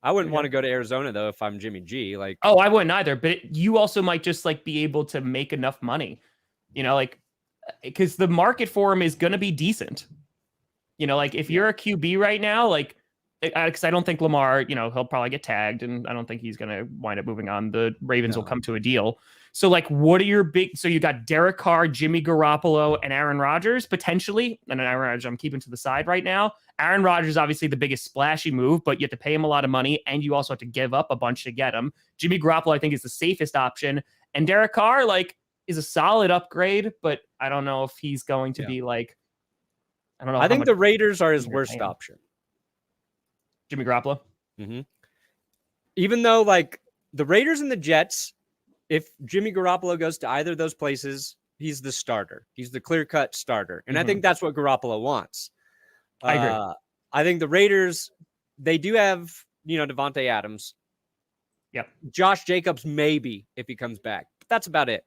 I wouldn't want to go to Arizona though if I'm Jimmy G. Oh, I wouldn't either. But you also might just be able to make enough money, because the market for him is gonna be decent. If you're a QB right now, because I don't think Lamar, he'll probably get tagged, and I don't think he's gonna wind up moving on. The Ravens will come to a deal. So, what are your big? So you got Derek Carr, Jimmy Garoppolo, and Aaron Rodgers potentially. And Aaron Rodgers, I'm keeping to the side right now. Aaron Rodgers is obviously the biggest splashy move, but you have to pay him a lot of money, and you also have to give up a bunch to get him. Jimmy Garoppolo, I think, is the safest option, and Derek Carr, is a solid upgrade, but I don't know if he's going to be I don't know. I think the Raiders are his worst option. Jimmy Garoppolo. Mm-hmm. Even though the Raiders and the Jets, if Jimmy Garoppolo goes to either of those places, he's the starter. He's the clear-cut starter. And I think that's what Garoppolo wants. I agree. I think the Raiders, they do have, Devontae Adams. Yep. Josh Jacobs, maybe, if he comes back. But that's about it.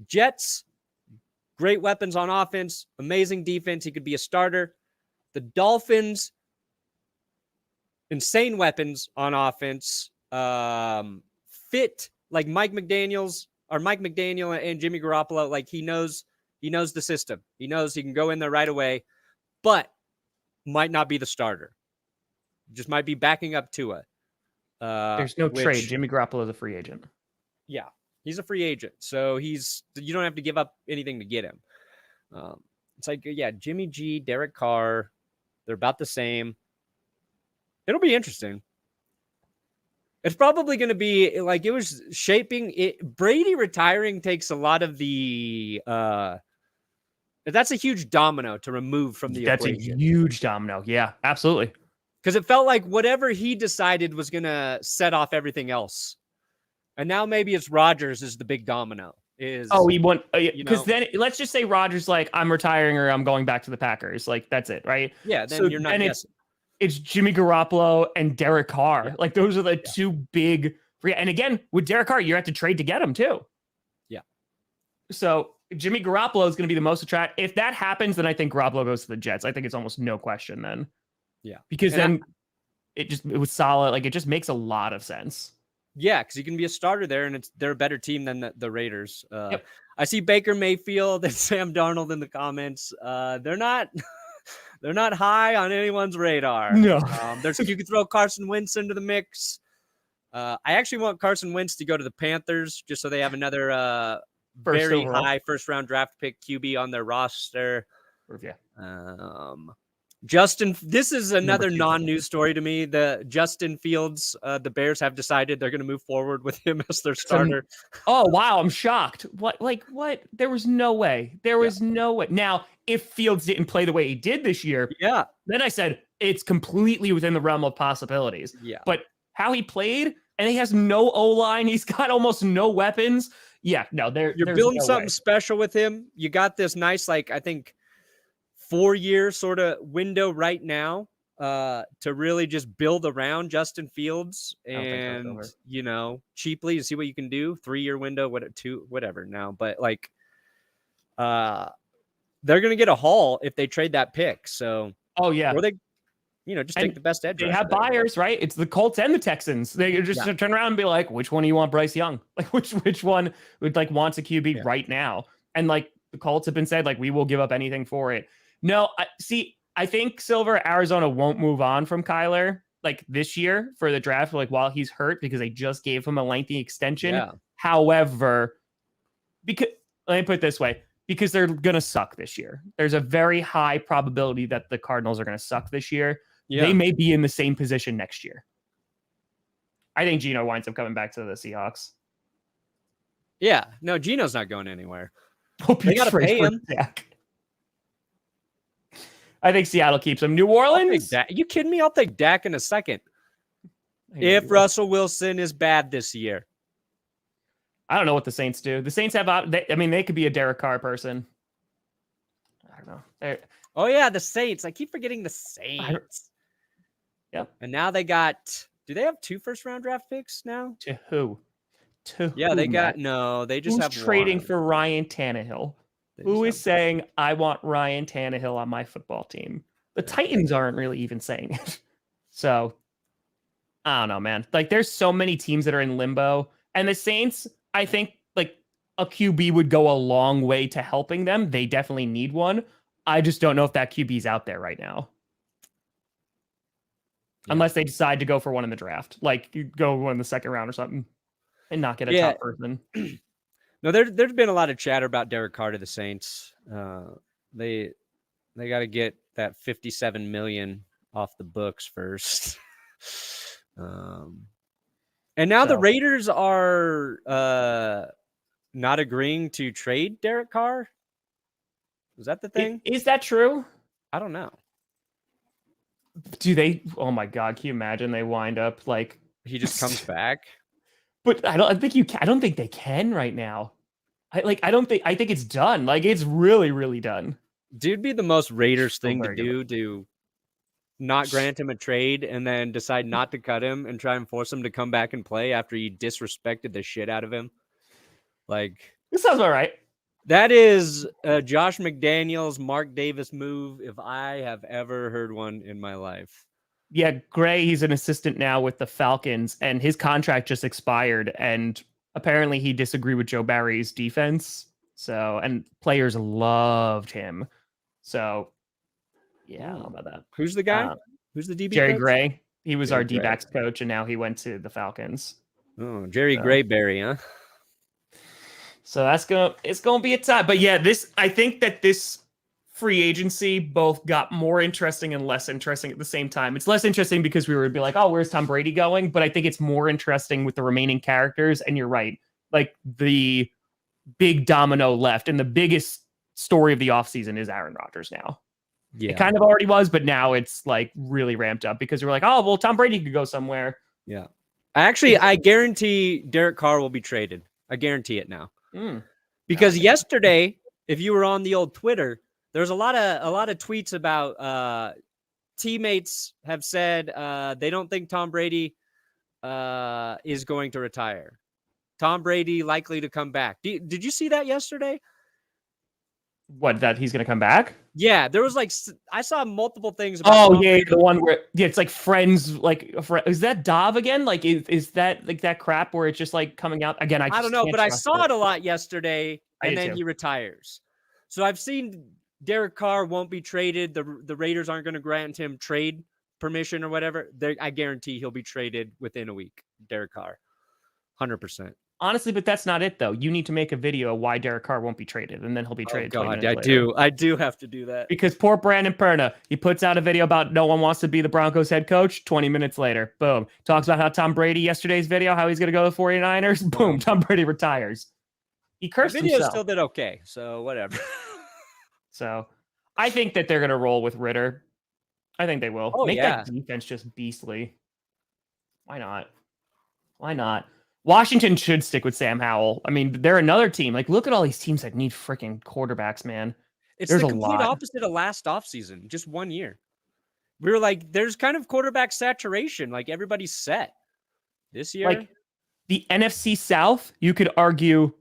Jets, great weapons on offense, amazing defense. He could be a starter. The Dolphins, insane weapons on offense. Fit Mike McDaniel and Jimmy Garoppolo. He knows the system. He knows he can go in there right away, but might not be the starter. Just might be backing up Tua. There's no trade. Jimmy Garoppolo is a free agent. Yeah, he's a free agent, so you don't have to give up anything to get him. It's Jimmy G, Derek Carr, they're about the same. It'll be interesting. It's probably going to be it was shaping it. Brady retiring takes a lot of the. That's a huge domino to remove from the equation. That's a huge domino. Yeah, absolutely. Because it felt like whatever he decided was going to set off everything else. And now maybe it's Rodgers is the big domino. He won. Because then let's just say Rodgers I'm retiring or I'm going back to the Packers. That's it, right? Yeah, then you're not guessing. It's Jimmy Garoppolo and Derek Carr. Yeah. Those are the two big. And again, with Derek Carr, you have to trade to get him too. Yeah. So Jimmy Garoppolo is going to be the most attractive. If that happens, then I think Garoppolo goes to the Jets. I think it's almost no question then. Yeah. Because then it was solid. Like, it just makes a lot of sense. Yeah, because you can be a starter there, and they're a better team than the Raiders. Yep. I see Baker Mayfield and Sam Darnold in the comments. They're not they're not high on anyone's radar. No. You could throw Carson Wentz into the mix. I actually want Carson Wentz to go to the Panthers just so they have another very high first-round draft pick QB on their roster. Yeah. Justin, this is another non-news story to me. The Justin Fields, the Bears have decided they're going to move forward with him as their starter. Oh, wow. I'm shocked. What? There was no way. No way. Now, if Fields didn't play the way he did this year, then I said it's completely within the realm of possibilities. Yeah. But how he played, and he has no O-line, he's got almost no weapons. Yeah, no, you're building something special with him. You got this nice, I think, 4-year sort of window right now to really just build around Justin Fields and, cheaply to see what you can do. 3-year window, whatever now. But they're going to get a haul if they trade that pick. So, or they, just take the best edge. They have buyers, right? It's the Colts and the Texans. They just turn around and be like, which one do you want Bryce Young? Like, which one would wants a QB right now? And the Colts have been said, we will give up anything for it. No, I think Silver, Arizona won't move on from Kyler this year for the draft, while he's hurt, because they just gave him a lengthy extension. Yeah. However, let me put it this way, because they're going to suck this year. There's a very high probability that the Cardinals are going to suck this year. Yeah. They may be in the same position next year. I think Geno winds up coming back to the Seahawks. Yeah, no, Geno's not going anywhere. They got to pay him. I think Seattle keeps him. New Orleans? Are you kidding me? I'll take Dak in a second. If Russell Wilson is bad this year. I don't know what the Saints do. The Saints have, they could be a Derek Carr person. I don't know. Oh, yeah, the Saints. I keep forgetting the Saints. Yep. And now they got, do they have 2 first-round draft picks now? To who? They got, no, they just have trading one. For Ryan Tannehill? Who is saying, I want Ryan Tannehill on my football team? The Titans aren't really even saying it. So, I don't know, man. There's so many teams that are in limbo. And the Saints, I think, a QB would go a long way to helping them. They definitely need one. I just don't know if that QB's out there right now. Yeah. Unless they decide to go for one in the draft. You go one in the second round or something and not get a top person. No, there's been a lot of chatter about Derek Carr to the Saints. They got to get that $57 million off the books first. And now the Raiders are not agreeing to trade Derek Carr. Is that the thing? Is that true? I don't know. Do they? Oh my God! Can you imagine they wind up he just comes back? But I don't think they can right now. I think it's done. It's really, really done. Dude, be the most Raiders thing to do to not grant him a trade and then decide not to cut him and try and force him to come back and play after you disrespected the shit out of him. This sounds all right. That is a Josh McDaniels, Mark Davis move if I have ever heard one in my life. Yeah, Gray, he's an assistant now with the Falcons, and his contract just expired, and apparently he disagreed with Joe Barry's defense. So, and players loved him. So, yeah, I don't know about that. Who's the guy? Who's the DB Jerry coach? Gray. He was our D-backs coach, and now he went to the Falcons. Oh, Jerry Grayberry, huh? So it's gonna be a time. But yeah, I think that this free agency both got more interesting and less interesting at the same time. It's less interesting because we would be like, oh, where's Tom Brady going? But I think it's more interesting with the remaining characters. And you're right. The big domino left, and the biggest story of the offseason is Aaron Rodgers now. Yeah. It kind of already was, but now it's really ramped up because we're like, oh, well, Tom Brady could go somewhere. Yeah. I guarantee Derek Carr will be traded. I guarantee it now. Because yesterday, if you were on the old Twitter, there's a lot of tweets about teammates have said they don't think Tom Brady is going to retire. Tom Brady likely to come back. Did you see that yesterday? What, that he's going to come back? Yeah, there was I saw multiple things about Tom Yeah, Brady. the one where it's like friends, like is that Dov again? Like is that like that crap where it's just like coming out again? I don't know, but I saw it a lot yesterday, and then he retires. So I've seen Derek Carr won't be traded. The Raiders aren't going to grant him trade permission or whatever. I guarantee he'll be traded within a week. Derek Carr, 100%. Honestly, but that's not it though. You need to make a video of why Derek Carr won't be traded, and then he'll be traded. Oh God, I do have to do that. Because poor Brandon Perna, he puts out a video about no one wants to be the Broncos head coach. 20 minutes later, boom. Talks about how Tom Brady, yesterday's video, how he's going to go to the 49ers. Boom, Tom Brady retires. He cursed himself. The video still did okay, so whatever. So I think that they're going to roll with Ritter. I think they will. Make that defense just beastly. Why not? Why not? Washington should stick with Sam Howell. I mean, they're another team. Like, look at all these teams that need freaking quarterbacks, man. There's the complete opposite of last offseason, just 1 year. We were like, there's kind of quarterback saturation. Like, everybody's set. This year? Like, the NFC South, you could argue,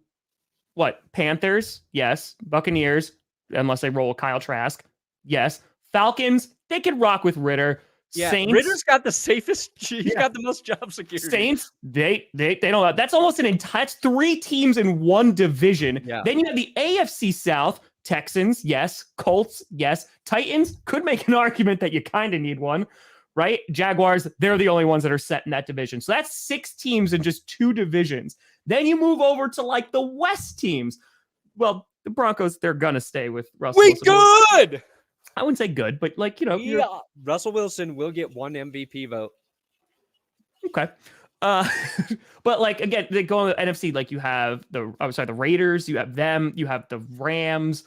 what? Panthers? Yes. Buccaneers, unless they roll with Kyle Trask. Yes. Falcons, they could rock with Ritter. Yeah, Saints, Ritter's got the safest. He's got the most job security. Saints, they don't. That's almost that's 3 teams in one division. Yeah. Then you have the AFC South. Texans, yes. Colts, yes. Titans, could make an argument that you kind of need one, right? Jaguars, they're the only ones that are set in that division. So that's 6 teams in just 2 divisions. Then you move over to like the West teams. Well, the Broncos, they're gonna stay with Russell Wilson. Good. I wouldn't say good, but like, Russell Wilson will get 1 MVP vote. Okay. But like, again, they go on the NFC, like you have the Raiders, you have them, you have the Rams.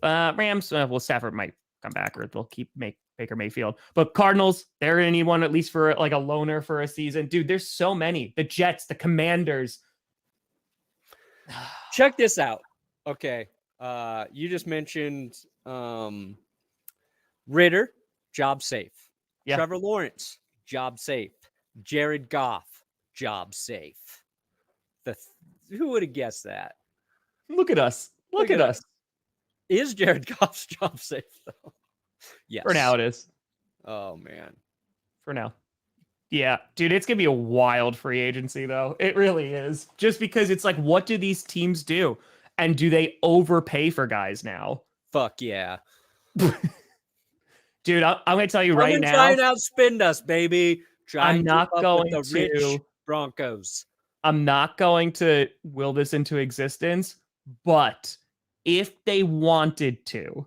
Well, Stafford might come back or they'll keep Baker Mayfield. But Cardinals, they're going to need one at least for like a loaner for a season. Dude, there's so many. The Jets, the Commanders. Check this out. Okay. You just mentioned Ritter, job safe. Yeah. Trevor Lawrence, job safe. Jared Goff, job safe. Who would have guessed that? Look at us. Look at us. Is Jared Goff's job safe, though? Yes. For now, it is. Oh, man. For now. Yeah, dude, it's going to be a wild free agency, though. It really is. Just because it's like, what do these teams do? And do they overpay for guys now? Fuck yeah. Dude, I'm going to tell you right now. Try and outspend us, baby. I'm not going to rich Broncos. I'm not going to will this into existence, but if they wanted to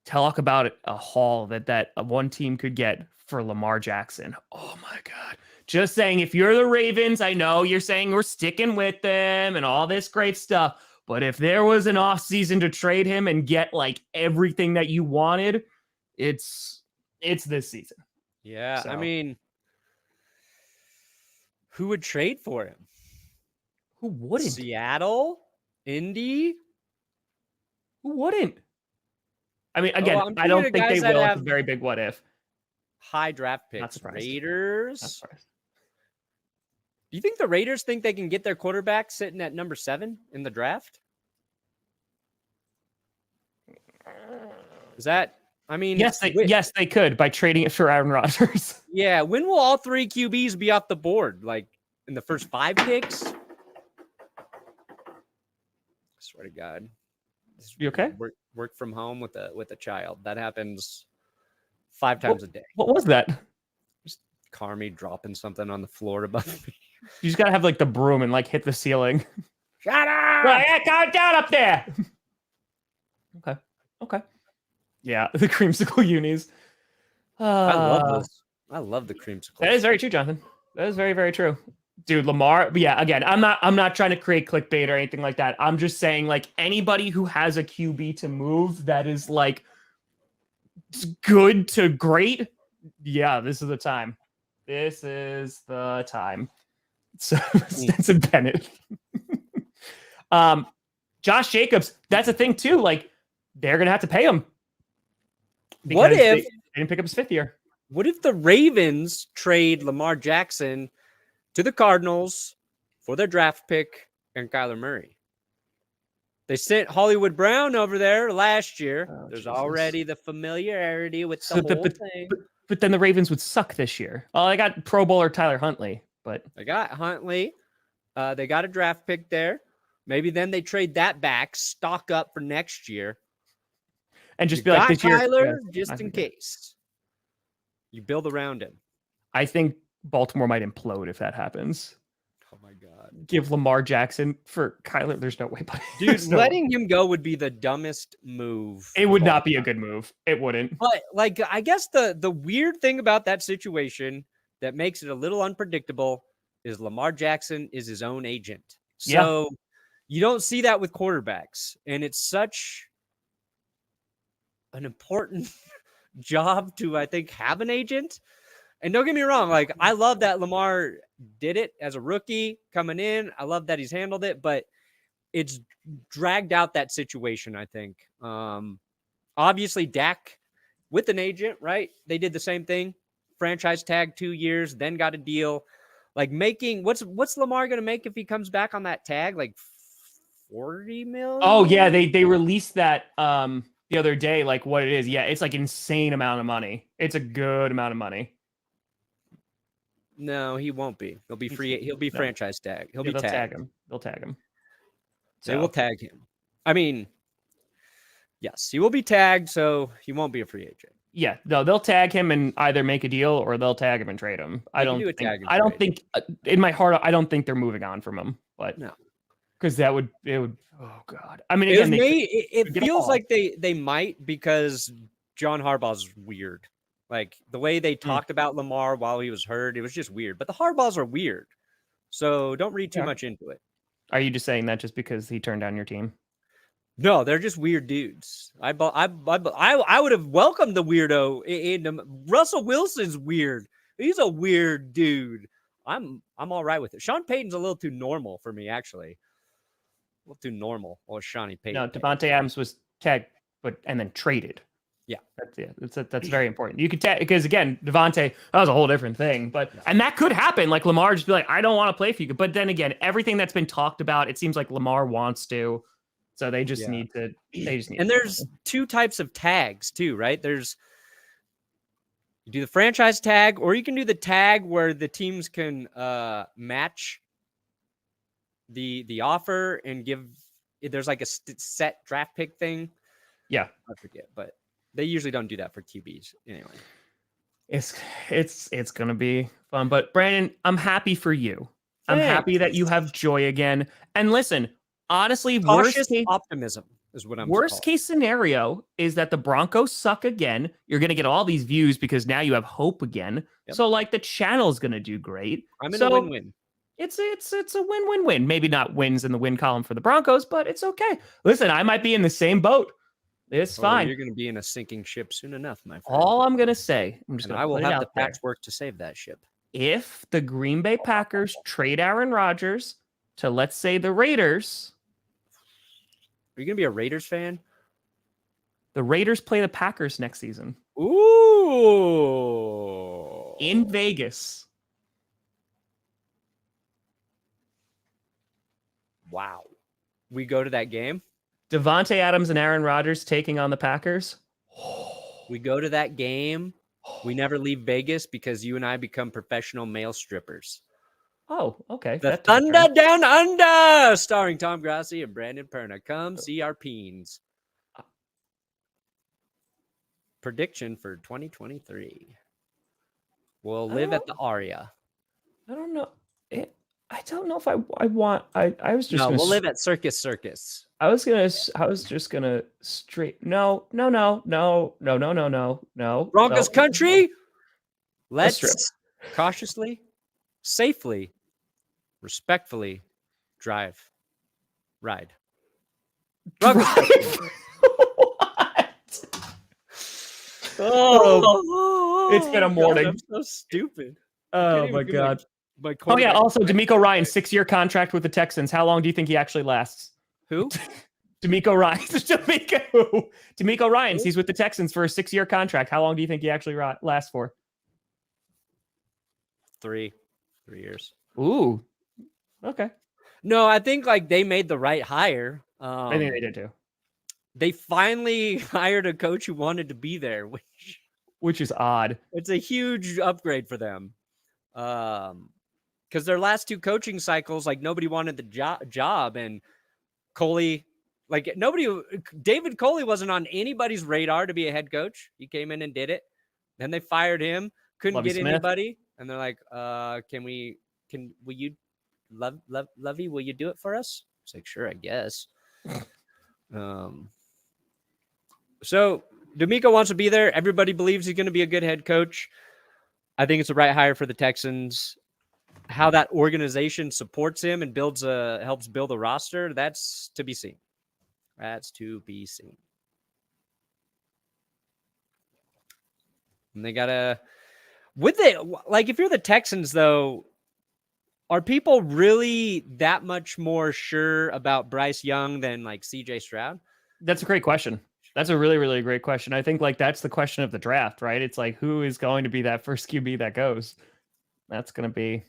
talk about a haul that one team could get for Lamar Jackson. Oh my God. Just saying, if you're the Ravens, I know you're saying we're sticking with them and all this great stuff, but if there was an offseason to trade him and get like everything that you wanted, it's this season. Yeah, so. I mean, who would trade for him? Who wouldn't? Seattle? Indy? Who wouldn't? I mean, again, I don't think they will. It's a very big what if. High draft picks. Not surprised. Raiders? Not surprised. Do you think the Raiders think they can get their quarterback sitting at number 7 in the draft? Is that... I mean, yes, they could by trading it for Aaron Rodgers. Yeah, when will all 3 QBs be off the board? Like in the first 5 picks? I swear to God. You okay? Work from home with a child. That happens 5 times a day. What was that? Just Carmi dropping something on the floor above me. You just gotta have like the broom and like hit the ceiling. Shut up! Right, calm down up there. Okay. Yeah, the creamsicle unis. I love the creamsicle. That is very true, Jonathan. That is very, very true. Dude, Lamar, yeah, again, I'm not trying to create clickbait or anything like that. I'm just saying, like, anybody who has a QB to move that is like good to great, yeah, this is the time. This is the time. So Stetson Bennett. Josh Jacobs, that's a thing too. Like, they're gonna have to pay him. What if they didn't pick up his 5th year? What if the Ravens trade Lamar Jackson to the Cardinals for their draft pick and Kyler Murray. They sent Hollywood Brown over there last year. There's already the familiarity with the whole thing. But then the Ravens would suck this year. Oh, I got Pro Bowler Tyler Huntley, but they got Huntley. They got a draft pick there. Maybe then they trade that back, stock up for next year, and just be like this year, Kyler, just in case. You build around him. I think Baltimore might implode if that happens. Oh my God. Give Lamar Jackson for Kyler. There's no way, but dude, letting him go would be the dumbest move. It would not be a good move. It wouldn't. But like, I guess the weird thing about that situation that makes it a little unpredictable is Lamar Jackson is his own agent. So you don't see that with quarterbacks. And it's such an important job to, I think, have an agent. And don't get me wrong, like, I love that Lamar did it as a rookie coming in. I love that he's handled it, but it's dragged out that situation, I think. Obviously, Dak with an agent, right? They did the same thing. Franchise tag 2 years, then got a deal. Like, making what's Lamar going to make if he comes back on that tag? Like 40 million? Oh, yeah. They released that the other day, like what it is. Yeah, it's like insane amount of money. It's a good amount of money. No, he won't be. He'll be free. He'll be franchise tag. He'll be tagged. Tag him. They'll tag him. So. They will tag him. I mean, yes, he will be tagged, so he won't be a free agent. Yeah, no, they'll tag him and either make a deal or they'll tag him and trade him. I don't think in my heart, I don't think they're moving on from him. But no, because it would. Oh God, I mean, again, it feels like they might, because John Harbaugh's weird. Like, the way they talked about Lamar while he was hurt, it was just weird. But the Harbaughs are weird, so don't read too much into it. Are you just saying that just because he turned down your team? No, they're just weird dudes. I would have welcomed the weirdo. Russell Wilson's weird. He's a weird dude. I'm all right with it. Sean Payton's a little too normal for me, actually. A little too normal. Or Shawnee Payton. No, Devontae Adams was tagged, and then traded. Yeah, that's very important. You could tag, because again, Devontae, that was a whole different thing. But and that could happen. Like, Lamar just be like, I don't want to play for you. But then again, everything that's been talked about, it seems like Lamar wants to. So they just need to. And there's two types of tags too, right? There's, you do the franchise tag, or you can do the tag where the teams can match the offer and give. There's like a set draft pick thing. Yeah, I forget, but they usually don't do that for QBs anyway. It's gonna be fun. But Brandon, I'm happy for you. Thanks. I'm happy that you have joy again. And listen, honestly, worst case optimism is what I'm. Worst case scenario is that the Broncos suck again. You're gonna get all these views because now you have hope again. Yep. So like, the channel's gonna do great. I'm in a win-win. It's a win-win-win. Maybe not wins in the win column for the Broncos, but it's okay. Listen, I might be in the same boat. It's fine. You're going to be in a sinking ship soon enough, my friend. All I'm going to say, I will have the patchwork to save that ship. If the Green Bay Packers trade Aaron Rodgers to, let's say, the Raiders. Are you going to be a Raiders fan? The Raiders play the Packers next season. Ooh. In Vegas. Wow. We go to that game? Devontae Adams and Aaron Rodgers taking on the Packers. We go to that game. We never leave Vegas because you and I become professional male strippers. Oh, okay. The Thunder Down Under, starring Tom Grossi and Brandon Perna. Come see our peens. Prediction for 2023. We'll live at the Aria. I don't know. I don't know if I want. I was just. No, we'll live at Circus. I was just gonna straight. No. Broncos country. Let's cautiously, safely, respectfully ride. Broncos country. Oh, it's been a morning. God, I'm so stupid. Oh my God. Oh yeah. Also, DeMeco Ryan, 6-year contract with the Texans. How long do you think he actually lasts? Who? DeMeco Ryan. DeMeco Ryans. He's with the Texans for a 6-year contract. How long do you think he actually lasts for? 3 years. Ooh, Okay. No, I think like they made the right hire. I think they did too. They finally hired a coach who wanted to be there, Which is odd. it's a huge upgrade for them. Because their last 2 coaching cycles, like nobody wanted the job, and Coley, like David Coley wasn't on anybody's radar to be a head coach. He came in and did it. Then they fired him. Couldn't Lovie get Smith. anybody, and they're like, will you, Lovey, will you do it for us? It's like, sure, I guess. So D'Amico wants to be there. Everybody believes he's going to be a good head coach. I think it's the right hire for the Texans. How that organization supports him and helps build a roster, that's to be seen. That's to be seen. And they gotta, if you're the Texans though, are people really that much more sure about Bryce Young than like CJ Stroud? That's a great question. That's a really, really great question. I think like that's the question of the draft, right? It's like, who is going to be that first QB that goes? That's gonna be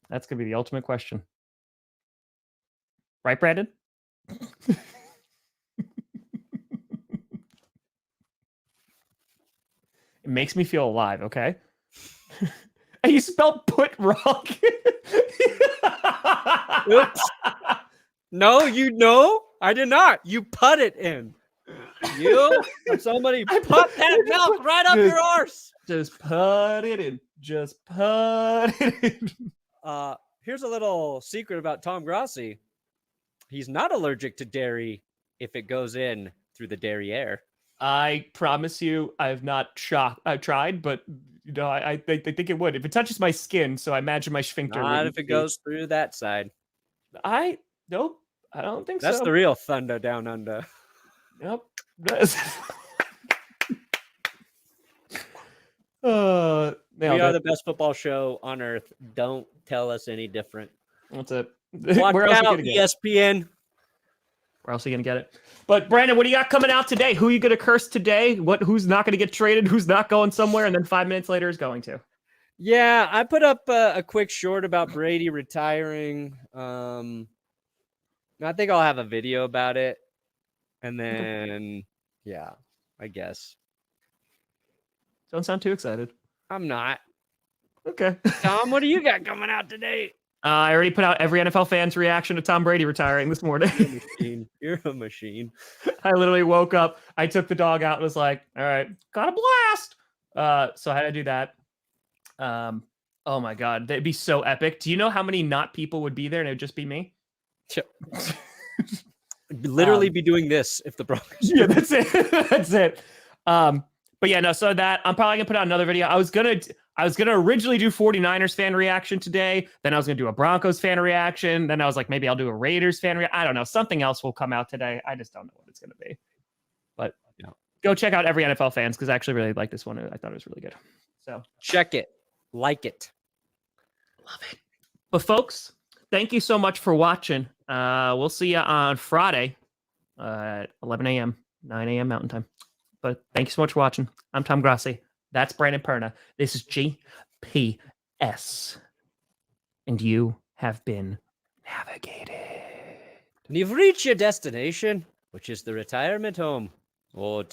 the ultimate question. Right, Brandon? It makes me feel alive, okay? You spelled put wrong. Oops. No, I did not. You put it in. Somebody put that milk right up your arse. Just put it in. Just put it in. Here's a little secret about Tom Grossi. He's not allergic to dairy if it goes in through the derriere. I promise you, I've tried, but I think it would. If it touches my skin, so I imagine my sphincter. Not if it goes through that side. Nope. I don't think so. That's the real thunder down under. Nope. We are the best football show on earth. Don't tell us any different. That's it. Watch out, ESPN. Where else are you going to get it? But Brandon, what do you got coming out today? Who are you going to curse today? Who's not going to get traded? Who's not going somewhere? And then 5 minutes later is going to. Yeah, I put up a quick short about Brady retiring. I think I'll have a video about it. And then, yeah, I guess. Don't sound too excited. I'm not. Okay. Tom, what do you got coming out today? I already put out every NFL fan's reaction to Tom Brady retiring this morning. You're a machine. I literally woke up. I took the dog out and was like, all right, got a blast. So I had to do that. Oh my God. That'd be so epic. Do you know how many not people would be there and it would just be me? Literally be doing this if the Broncos. Yeah, that's it. That's it. But yeah, no, so that I'm probably gonna put out another video. I was gonna originally do 49ers fan reaction today. Then I was gonna do a Broncos fan reaction. Then I was like, maybe I'll do a Raiders fan reaction. I don't know. Something else will come out today. I just don't know what it's gonna be. But go check out every NFL fans because I actually really like this one. I thought it was really good. So check it, like it, love it. But folks, thank you so much for watching. We'll see you on Friday at 11 a.m., 9 a.m. Mountain Time. But thank you so much for watching. I'm Tom Grossi. That's Brandon Perna. This is GPS. And you have been navigated. And you've reached your destination, which is the retirement home. Oh, Tom.